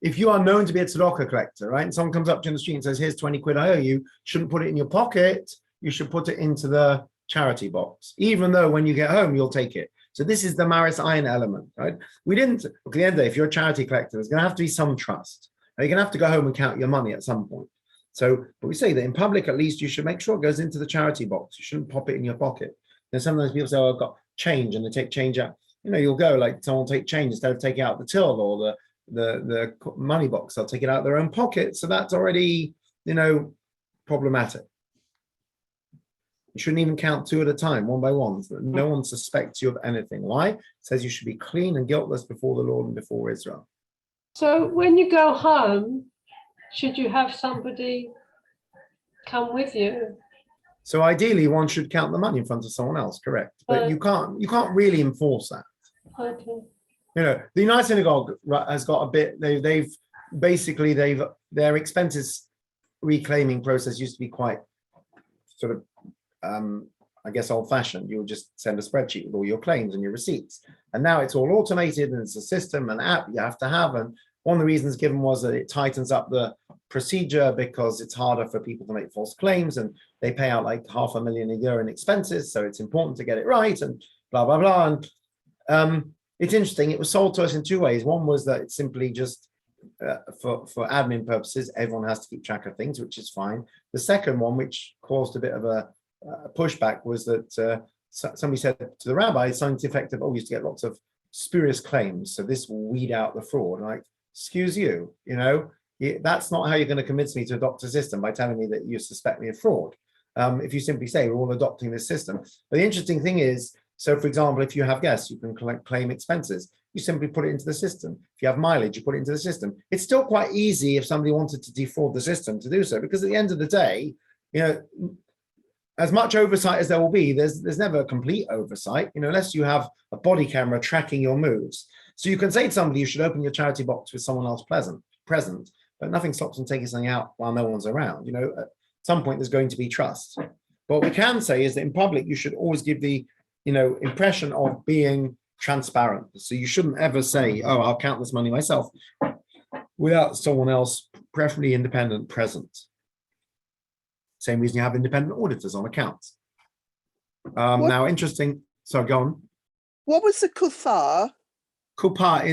if you are known to be a tzedakah collector, right, and someone comes up to you in the street and says, here's 20 quid I owe you, shouldn't put it in your pocket. You should put it into the charity box, even though when you get home, you'll take it. So this is the Maris Ayin element, right? At the end of the day, if you're a charity collector, there's going to have to be some trust. You're going to have to go home and count your money at some point. So, but we say that in public, at least you should make sure it goes into the charity box. You shouldn't pop it in your pocket. Then sometimes people say, oh, I've got change, and they take change out. You'll go like someone take change instead of taking out the till or the money box. They'll take it out of their own pocket. So that's already, problematic. You shouldn't even count 2 at a time, 1 by 1, so that no one suspects you of anything. Why? It says you should be clean and guiltless before the Lord and before Israel.
So when you go home, should you have somebody come with you?
So ideally, one should count the money in front of someone else, correct? But you can't really enforce that.
Okay.
The United Synagogue has got a bit. Their expenses reclaiming process used to be quite sort of, I guess, old-fashioned. You would just send a spreadsheet with all your claims and your receipts, and now it's all automated and it's a system, an app you have to have. And one of the reasons given was that it tightens up the procedure because it's harder for people to make false claims, and they pay out like $500,000 a year in expenses, so it's important to get it right, and blah blah blah. And it's interesting. It was sold to us in 2 ways. One was that it's simply just for admin purposes, everyone has to keep track of things, which is fine. The second one, which caused a bit of a pushback, was that somebody said to the rabbi something to the effect of, we used to get lots of spurious claims, so this will weed out the fraud. Like, excuse you, that's not how you're going to convince me to adopt a system by telling me that you suspect me of fraud. If you simply say we're all adopting this system. But the interesting thing is, so for example, if you have guests, you can claim expenses. You simply put it into the system. If you have mileage, you put it into the system. It's still quite easy if somebody wanted to defraud the system to do so, because at the end of the day, as much oversight as there will be, there's never a complete oversight, unless you have a body camera tracking your moves. So you can say to somebody, you should open your charity box with someone else present, but nothing stops them taking something out while no one's around. At some point, there's going to be trust. But what we can say is that in public, you should always give the, impression of being transparent. So you shouldn't ever say, oh, I'll count this money myself without someone else, preferably independent, present. Same reason you have independent auditors on accounts. Now, interesting. So go on.
What was the kuffar?
Kuppar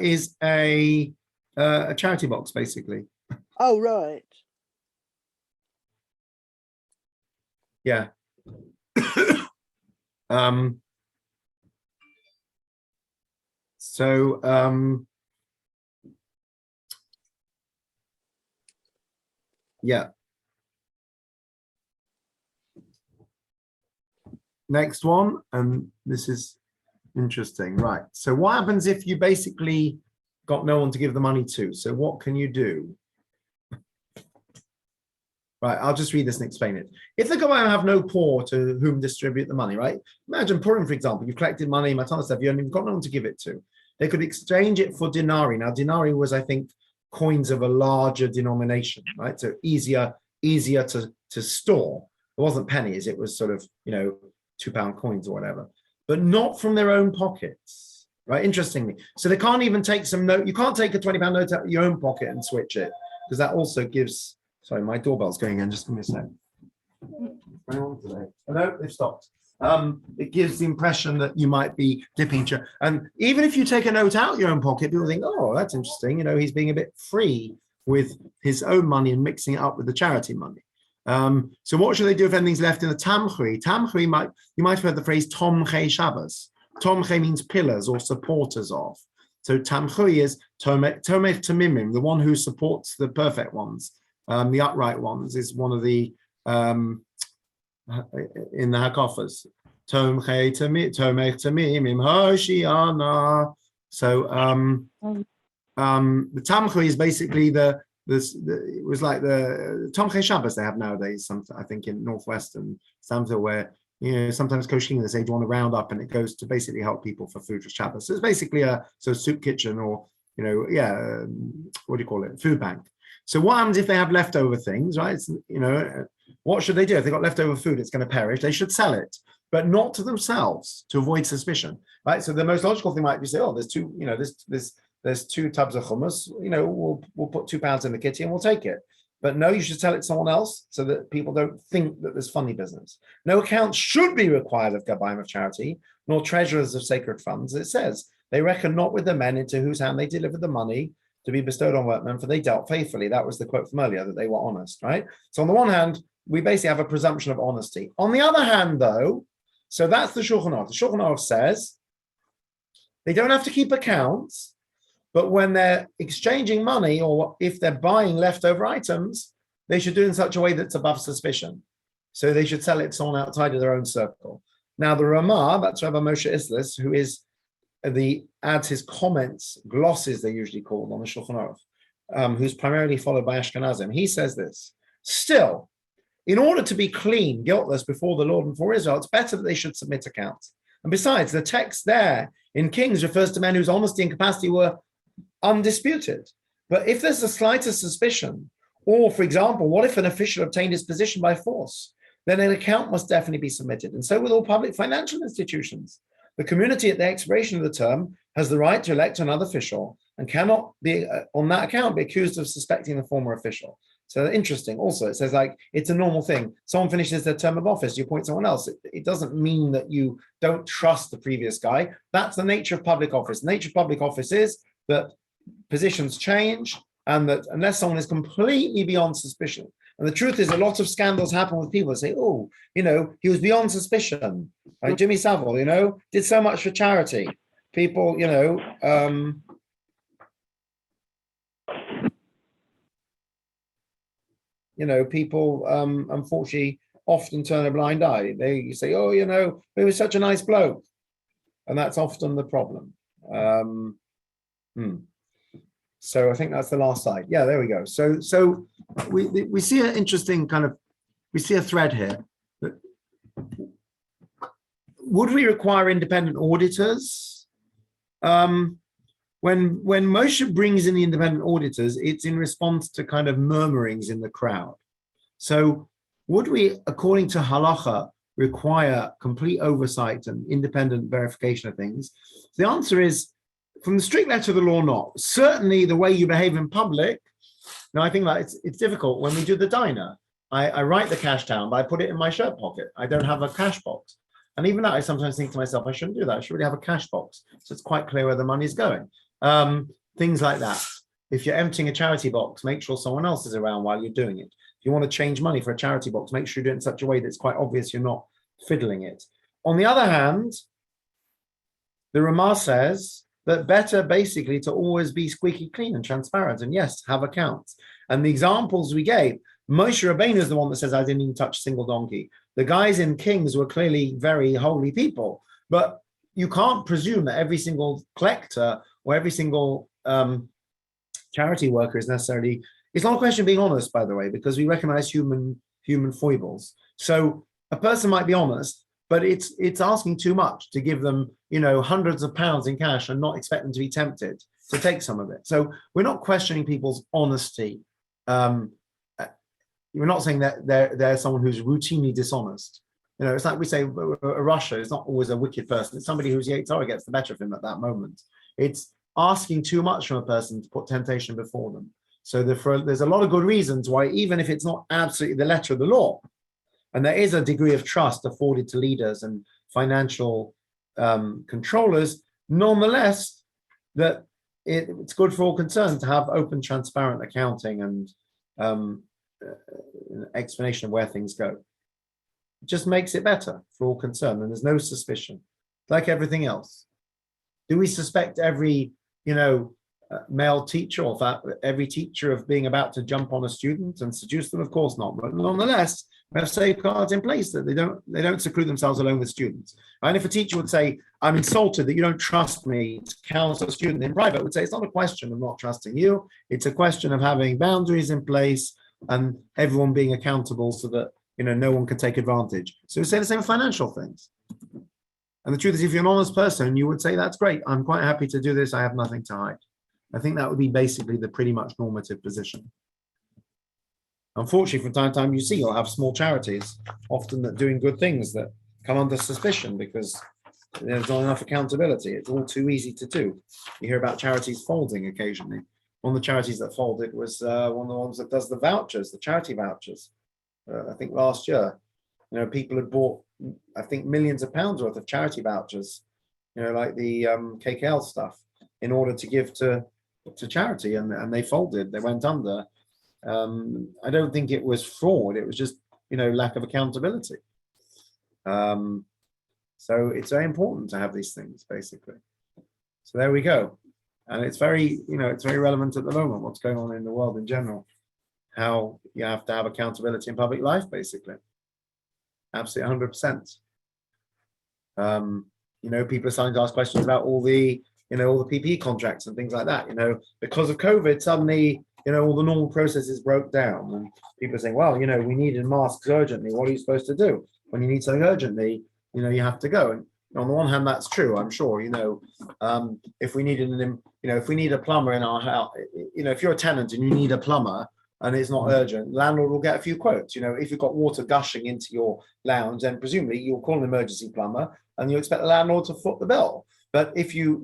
is a charity box, basically.
Oh, right.
Yeah. Yeah. Next one, and this is interesting, right? So what happens if you basically got no one to give the money to? So what can you do? Right, I'll just read this and explain it. If the Gabayim have no poor to whom distribute the money, right? Imagine Purim, for example, you've collected money, Matan stuff, you've got no one to give it to. They could exchange it for dinari. Now, dinari was, I think, coins of a larger denomination, right? So easier to store. It wasn't pennies, it was sort of, £2 coins or whatever, but not from their own pockets, right? Interestingly. So they can't even take some note. You can't take a £20 note out of your own pocket and switch it, because that also gives, sorry, my doorbell's going in, just give me a sec. No, they've stopped. It gives the impression that you might be dipping. And even if you take a note out your own pocket, people think, oh, that's interesting. He's being a bit free with his own money and mixing it up with the charity money. So what should they do if anything's left in the tamchui? Tamchui, you might have heard the phrase tomchei Shabbos. Tomchei means pillars or supporters of. So tamchui is tomech tamimim, the one who supports the perfect ones. The upright ones is one of the in the Hakafas. Tomchei tamimim hoshiana. So the tamchui is basically it was like the Tomchei Shabbos they have nowadays, I think in Northwestern Stamford, where sometimes Coach King, they say, do you want to round up, and it goes to basically help people for food for Shabbos. So it's basically a soup kitchen, or what do you call it, food bank. So what happens if they have leftover things, right? What should they do if they got leftover food? It's going to perish. They should sell it, but not to themselves, to avoid suspicion, right? So the most logical thing might be say, oh, there's two, there's 2 tubs of hummus, we'll put £2 in the kitty and we'll take it. But no, you should sell it to someone else so that people don't think that there's funny business. No account should be required of Gabayim of charity, nor treasurers of sacred funds. It says, they reckon not with the men into whose hand they delivered the money to be bestowed on workmen, for they dealt faithfully. That was the quote from earlier, that they were honest, right? So on the one hand, we basically have a presumption of honesty. On the other hand, though, so that's the Shulchan Aruch. The Shulchan Aruch says they don't have to keep accounts, but when they're exchanging money, or if they're buying leftover items, they should do it in such a way that's above suspicion. So they should sell it to someone outside of their own circle. Now, the Ramah, that's Rabbi Moshe Islis, who is adds his comments, glosses they're usually called, on the Shulchan Aruch, who's primarily followed by Ashkenazim. He says this: still, in order to be clean, guiltless before the Lord and before Israel, it's better that they should submit accounts. And besides, the text there in Kings refers to men whose honesty and capacity were undisputed. But if there's the slightest suspicion, or for example, what if an official obtained his position by force, then an account must definitely be submitted. And so with all public financial institutions, the community at the expiration of the term has the right to elect another official and cannot be, on that account, be accused of suspecting the former official. So interesting. Also, it says it's a normal thing. Someone finishes their term of office, you appoint someone else. It doesn't mean that you don't trust the previous guy. That's the nature of public office. The nature of public office is that positions change, and that unless someone is completely beyond suspicion. And the truth is, a lot of scandals happen with people that say, oh, he was beyond suspicion. Right? Jimmy Savile, did so much for charity. People, people unfortunately often turn a blind eye. They say, oh, he was such a nice bloke. And that's often the problem. So I think that's the last slide. Yeah, there we go. So we see an interesting we see a thread here. Would we require independent auditors? When Moshe brings in the independent auditors, it's in response to kind of murmurings in the crowd. So would we, according to halacha, require complete oversight and independent verification of things? The answer is, from the strict letter of the law, not. Certainly the way you behave in public. Now, I think that it's difficult when we do the diner. I write the cash down, but I put it in my shirt pocket. I don't have a cash box. And even that, I sometimes think to myself, I shouldn't do that. I should really have a cash box. So it's quite clear where the money's going. Things like that. If you're emptying a charity box, make sure someone else is around while you're doing it. If you want to change money for a charity box, make sure you do it in such a way that it's quite obvious you're not fiddling it. On the other hand, the Ramah says that better basically to always be squeaky clean and transparent, and yes, have accounts. And the examples we gave, Moshe Rabbeinu is the one that says, I didn't even touch a single donkey. The guys in Kings were clearly very holy people, but you can't presume that every single collector or every single charity worker is necessarily, it's not a question of being honest, by the way, because we recognize human foibles. So a person might be honest, but it's asking too much to give them, hundreds of pounds in cash and not expect them to be tempted to take some of it. So we're not questioning people's honesty. We're not saying that they're someone who's routinely dishonest. It's like we say, Russia is not always a wicked person. It's somebody whose Yetzirah gets the better of him at that moment. It's asking too much from a person to put temptation before them. So there's a lot of good reasons why, even if it's not absolutely the letter of the law, and there is a degree of trust afforded to leaders and financial controllers, nonetheless, that it's good for all concerned to have open, transparent accounting and explanation of where things go. It just makes it better for all concerned, and there's no suspicion, like everything else. Do we suspect every, male teacher or every teacher of being about to jump on a student and seduce them? Of course not. But nonetheless, we have safeguards in place that they don't seclude themselves alone with students. And if a teacher would say, I'm insulted that you don't trust me to counsel a student in private, I would say it's not a question of not trusting you. It's a question of having boundaries in place and everyone being accountable so that no one can take advantage. So we say the same financial things. And the truth is, if you're an honest person, you would say, that's great. I'm quite happy to do this. I have nothing to hide. I think that would be basically the pretty much normative position. Unfortunately, from time to time, you'll have small charities, often that doing good things that come under suspicion because there's not enough accountability. It's all too easy to do. You hear about charities folding occasionally. One of the charities that folded was one of the ones that does the vouchers, the charity vouchers. I think last year, people had bought, I think, millions of pounds worth of charity vouchers, like the KKL stuff, in order to give to charity, and they folded. They went under. I don't think it was fraud. It was just, lack of accountability. So it's very important to have these things, basically. So there we go. And it's very, it's very relevant at the moment, what's going on in the world in general, how you have to have accountability in public life, basically. Absolutely 100%. People are starting to ask questions about all the PPE contracts and things like that. Because of COVID, suddenly, all the normal processes broke down, and people are saying, well, we needed masks urgently. What are you supposed to do when you need something urgently? You have to go. And on the one hand, that's true. I'm sure. If we needed if we need a plumber in our house, if you're a tenant and you need a plumber and it's not urgent, landlord will get a few quotes. If you've got water gushing into your lounge, then presumably you'll call an emergency plumber and you expect the landlord to foot the bill. But if you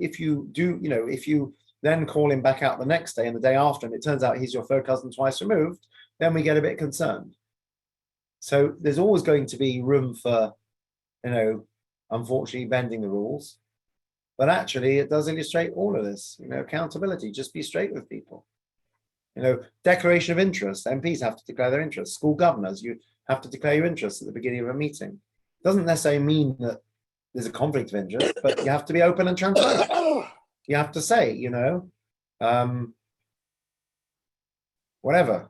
then call him back out the next day and the day after, and it turns out he's your third cousin twice removed, then we get a bit concerned. So there's always going to be room for, unfortunately, bending the rules. But actually, it does illustrate all of this, accountability. Just be straight with people. Declaration of interest. MPs have to declare their interests. School governors, you have to declare your interests at the beginning of a meeting. Doesn't necessarily mean that there's a conflict of interest, but you have to be open and transparent. You have to say, whatever.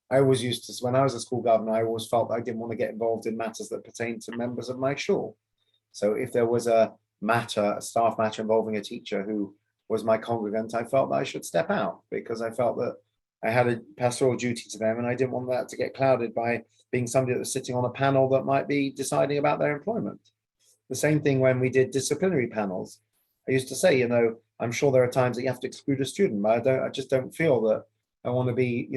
I always used to, when I was a school governor, I always felt I didn't want to get involved in matters that pertain to members of my shul. So if there was a staff matter involving a teacher who was my congregant, I felt that I should step out because I felt that I had a pastoral duty to them and I didn't want that to get clouded by being somebody that was sitting on a panel that might be deciding about their employment. The same thing when we did disciplinary panels. I used to say, I'm sure there are times that you have to exclude a student, but I just don't feel that I want to be,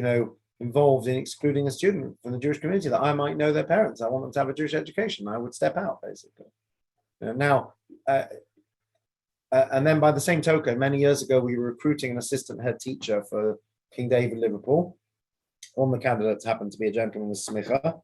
involved in excluding a student from the Jewish community that I might know their parents. I want them to have a Jewish education. I would step out, basically. And then by the same token, many years ago, we were recruiting an assistant head teacher for King David Liverpool. One of the candidates happened to be a gentleman with smicha.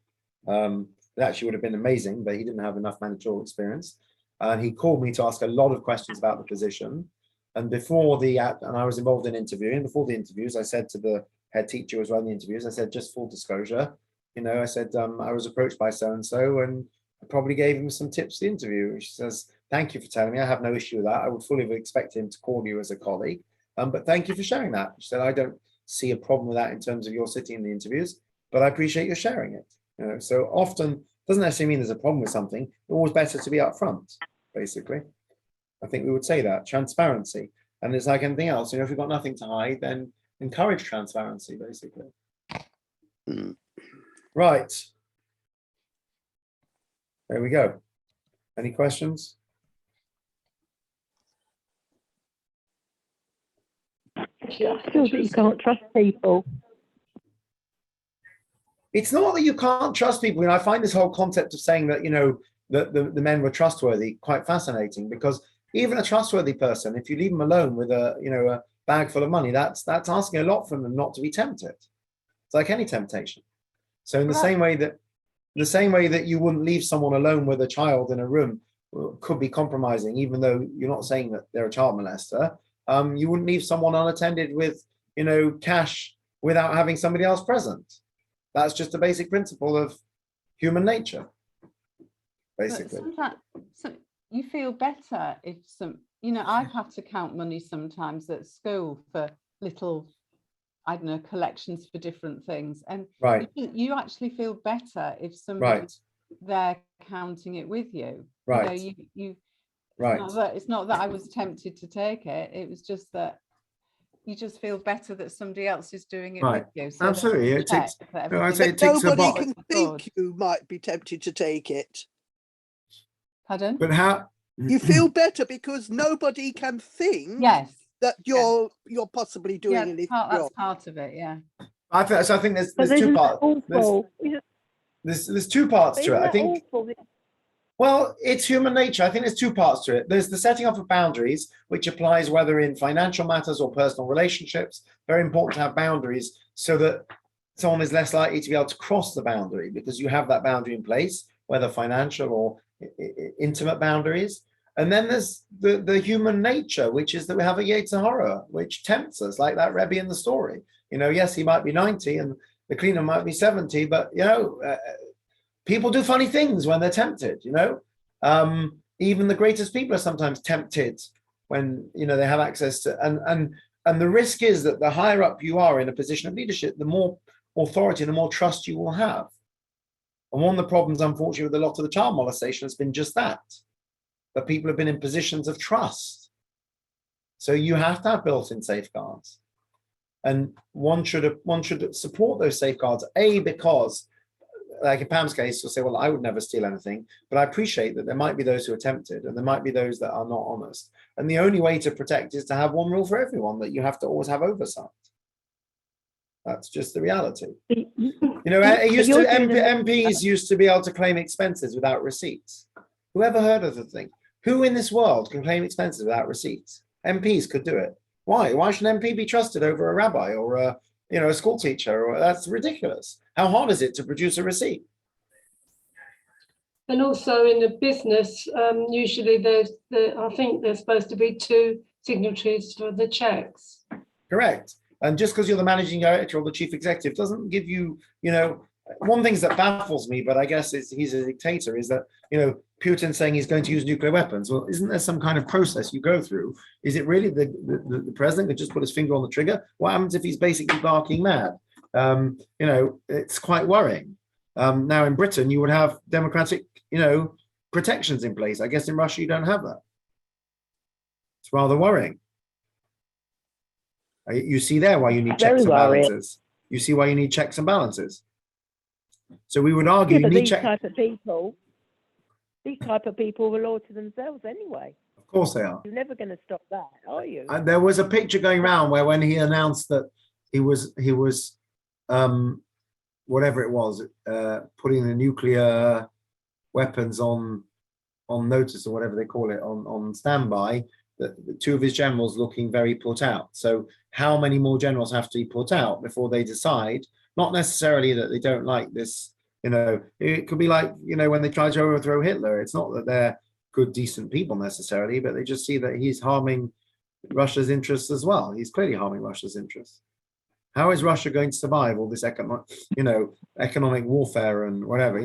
It actually would have been amazing, but he didn't have enough managerial experience. And he called me to ask a lot of questions about the position. And and I was involved in interviewing. Before the interviews, I said to the head teacher who was running the interviews, I said, just full disclosure, I said, I was approached by so-and-so, and I probably gave him some tips for the interview. She says, thank you for telling me. I have no issue with that. I would fully have expected him to call you as a colleague. But thank you for sharing that. She said, I don't see a problem with that in terms of your sitting in the interviews, but I appreciate your sharing it. So often doesn't necessarily mean there's a problem with something. It's always better to be upfront, basically. I think we would say that transparency, and it's like anything else. If you've got nothing to hide, then encourage transparency, basically. Right. There we go. Any questions?
I feel that you can't trust people.
It's not that you can't trust people. I find this whole concept of saying that, that the men were trustworthy quite fascinating, because even a trustworthy person, if you leave them alone with a bag full of money, that's asking a lot from them not to be tempted. It's like any temptation. So in the same way that you wouldn't leave someone alone with a child in a room could be compromising, even though you're not saying that they're a child molester. You wouldn't leave someone unattended with, cash without having somebody else present. That's just a basic principle of human nature, basically.
So you feel better if I've had to count money sometimes at school for little, I don't know, collections for different things. And
right.
you actually feel better if somebody they're counting it with you.
Right. Right.
It's not that I was tempted to take it. It was just that you just feel better that somebody else is doing it with you. So
absolutely.
Nobody can think you might be tempted to take it.
Pardon?
But how?
You feel better because nobody can think that you're possibly doing anything wrong.
That's part of it, yeah.
I think there's two parts. There's two parts to it. I think. Well, it's human nature. I think there's two parts to it. There's the setting up of boundaries, which applies whether in financial matters or personal relationships. Very important to have boundaries so that someone is less likely to be able to cross the boundary because you have that boundary in place, whether financial or intimate boundaries. And then there's the human nature, which is that we have a Yetzer Hara, which tempts us, like that Rebbe in the story. Yes, he might be 90 and the cleaner might be 70, but, people do funny things when they're tempted, even the greatest people are sometimes tempted when, they have access to, and the risk is that the higher up you are in a position of leadership, the more authority, the more trust you will have. And one of the problems, unfortunately, with a lot of the child molestation has been just that people have been in positions of trust. So you have to have built-in safeguards. And one should support those safeguards, because like in Pam's case, you'll say, well, I would never steal anything, but I appreciate that there might be those who are tempted and there might be those that are not honest. And the only way to protect is to have one rule for everyone, that you have to always have oversight. That's just the reality. MPs used to be able to claim expenses without receipts. Who ever heard of the thing? Who in this world can claim expenses without receipts? MPs could do it. Why? Why should an MP be trusted over a rabbi or a school teacher? That's ridiculous. How hard is it to produce a receipt?
And also in a business, usually I think there's supposed to be 2 signatories for the checks.
Correct. And just because you're the managing director or the chief executive doesn't give you, one thing that baffles me, but I guess he's a dictator, is that, Putin saying he's going to use nuclear weapons. Well, isn't there some kind of process you go through? Is it really the president could just put his finger on the trigger? What happens if he's basically barking mad? It's quite worrying. Now in Britain, you would have democratic, protections in place. I guess in Russia, you don't have that. It's rather worrying. You see there why you need checks and balances. You see why you need checks and balances. So we would argue you need
these type of people are law to themselves anyway.
Of course they are.
You're never going to stop that, are you?
And there was a picture going around where when he announced that he was whatever it was, putting the nuclear weapons on notice or whatever they call it, on standby, the two of his generals looking very put out. So how many more generals have to be put out before they decide, not necessarily that they don't like this, it could be like, when they tried to overthrow Hitler, it's not that they're good, decent people necessarily, but they just see that he's harming Russia's interests as well. He's clearly harming Russia's interests. How is Russia going to survive all this economic warfare and whatever?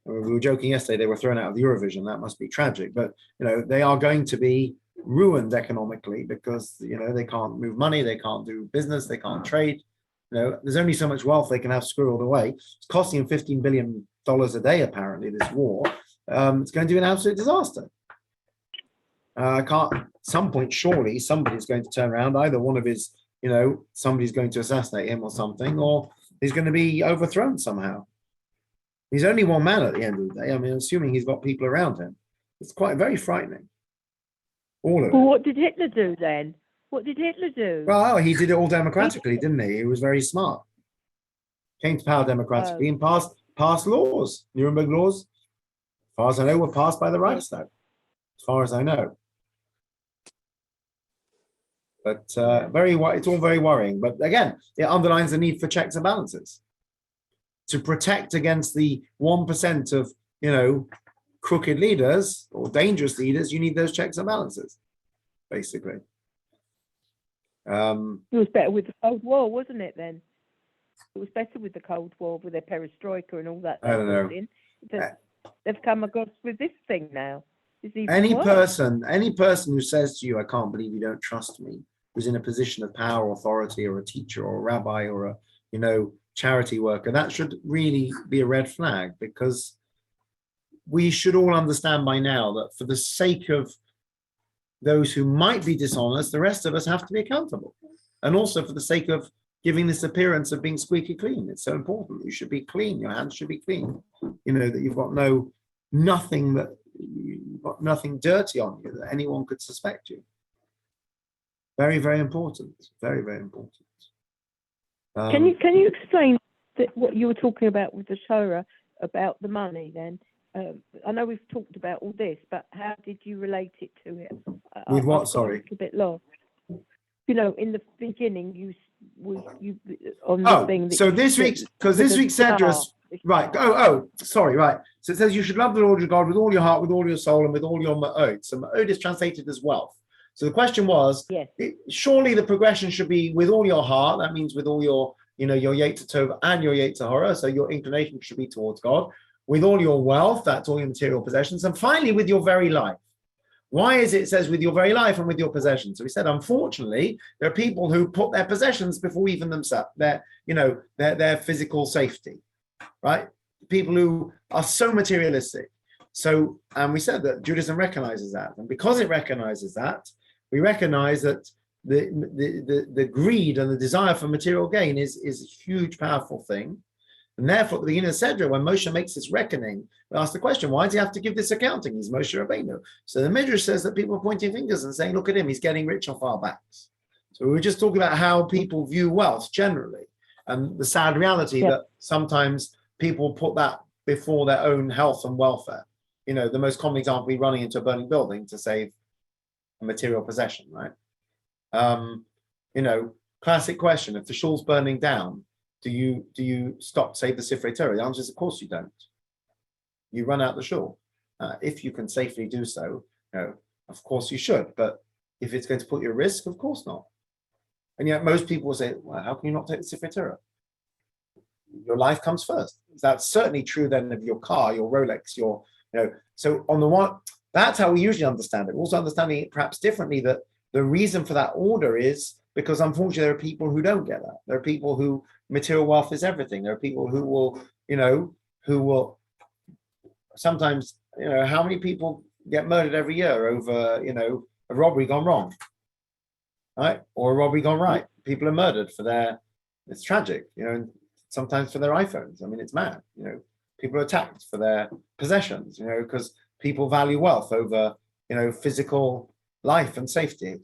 We were joking yesterday, they were thrown out of the Eurovision. That must be tragic, but they are going to be ruined economically because they can't move money, they can't do business, they can't trade. There's only so much wealth they can have squirreled away. It's costing them $15 billion a day, apparently, this war. It's going to be an absolute disaster. At some point, surely somebody's going to turn around, either one of his, somebody's going to assassinate him or something, or he's going to be overthrown somehow. He's only one man at the end of the day. I mean, assuming he's got people around him. It's quite very frightening. All of it.
Well, what did Hitler do then? What did Hitler do?
Well, he did it all democratically, didn't he? He was very smart. Came to power democratically and passed laws. Nuremberg laws, as far as I know, were passed by the Reichstag. As far as I know. But it's all very worrying. But again, it underlines the need for checks and balances. To protect against the 1% of, crooked leaders or dangerous leaders, you need those checks and balances, basically.
It was better with the Cold War, wasn't it, then? It was better with the Cold War, with their perestroika and all that.
I don't know.
They've come across with this thing now.
Any person who says to you, I can't believe you don't trust me, who's in a position of power, authority, or a teacher, or a rabbi, or a, charity worker, that should really be a red flag, because we should all understand by now that for the sake of those who might be dishonest, the rest of us have to be accountable. And also for the sake of giving this appearance of being squeaky clean. It's so important. You should be clean. Your hands should be clean. That you've got nothing dirty on you that anyone could suspect you. Very, very important. Very, very important.
Can you explain what you were talking about with the Torah about the money then? I know we've talked about all this, but how did you relate it to it?
With what? Sorry,
a bit lost. In the beginning, you on the thing.
So this week's address, right? Sorry, right. So it says you should love the Lord your God with all your heart, with all your soul, and with all your ma'od. So ma'od is translated as wealth. So the question was, yes. Surely the progression should be with all your heart. That means with all your, your Yetzer Tov and your Yetzer Hara. So your inclination should be towards God. With all your wealth, that's all your material possessions. And finally, with your very life. Why is it says with your very life and with your possessions? So we said, unfortunately, there are people who put their possessions before even themselves, their physical safety, right? People who are so materialistic. So, and we said that Judaism recognizes that. And because it recognizes that, we recognize that the greed and the desire for material gain is a huge, powerful thing. And therefore, at the beginning of Sedra, when Moshe makes this reckoning, we ask the question, why does he have to give this accounting? He's Moshe Rabbeinu. So the Midrash says that people are pointing fingers and saying, look at him, he's getting rich off our backs. So we were just talking about how people view wealth generally, and the sad reality that sometimes people put that before their own health and welfare. The most common example would be running into a burning building to save a material possession, right? Classic question, if the shul's burning down, do you stop to save the Sifrei Torah? The answer is, of course you don't. You run out the shul. If you can safely do so, of course you should. But if it's going to put you at risk, of course not. And yet most people will say, well, how can you not take the Sifrei Torah? Your life comes first. That's certainly true then of your car, your Rolex, so on the one, that's how we usually understand it. We're also understanding it perhaps differently, that the reason for that order is because unfortunately there are people who don't get that. There are people who material wealth is everything. There are people who will, who will sometimes, how many people get murdered every year over, a robbery gone wrong, right? Or a robbery gone right. People are murdered it's tragic, and sometimes for their iPhones. I mean, it's mad, people are attacked for their possessions, because people value wealth over, physical life and safety.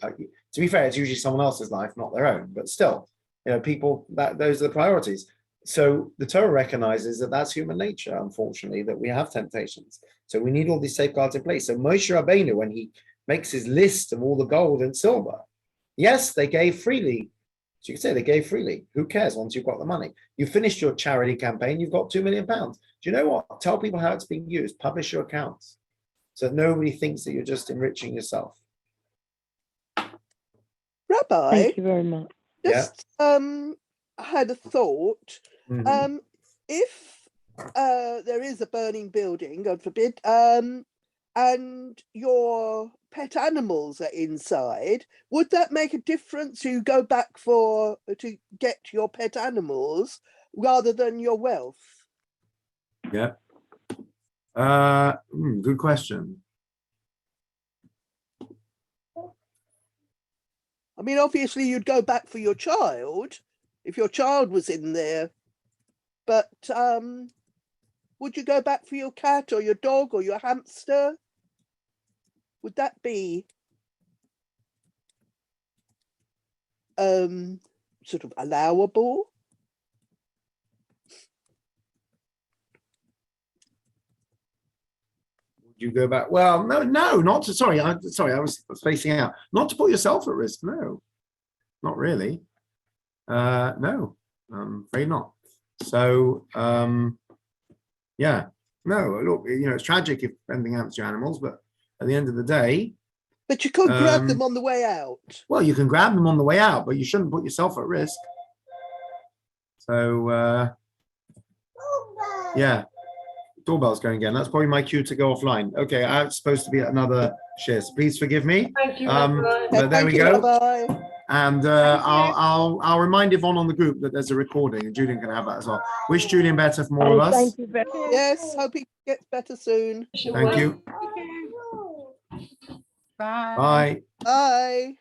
To be fair, it's usually someone else's life, not their own, but still, people, those are the priorities. So the Torah recognizes that that's human nature, unfortunately, that we have temptations. So we need all these safeguards in place. So Moshe Rabbeinu, when he makes his list of all the gold and silver, yes, they gave freely. So you can say they gave freely. Who cares once you've got the money? You finished your charity campaign, you've got £2 million. Do you know what? Tell people how it's being used. Publish your accounts so that nobody thinks that you're just enriching yourself.
Rabbi,
Thank you very much.
just had a thought.
Mhm.
If there is a burning building, God forbid, and your pet animals are inside, would that make a difference? You go back to get your pet animals rather than your wealth?
Yeah. Good question.
I mean, obviously you'd go back for your child if your child was in there, but would you go back for your cat or your dog or your hamster? Would that be sort of allowable?
You go back. Well, no, not to. Sorry, I was spacing out. Not to put yourself at risk. No, not really. No, afraid not. So, yeah, no. Look, it's tragic if anything happens to your animals, but at the end of the day,
But you could grab them on the way out.
well, you can grab them on the way out, but you shouldn't put yourself at risk. So, yeah. Doorbell's going again. That's probably my cue to go offline. Okay, I'm supposed to be at another share. So please forgive me.
Thank you,
But there
Thank
we
you,
go.
Rabbi.
And I'll remind Yvonne on the group that there's a recording, and Julian can have that as well. Wish Julian better from all of us.
Thank you very much.
Yes, hope he gets better soon.
Thank you.
Bye.
Bye.
Bye.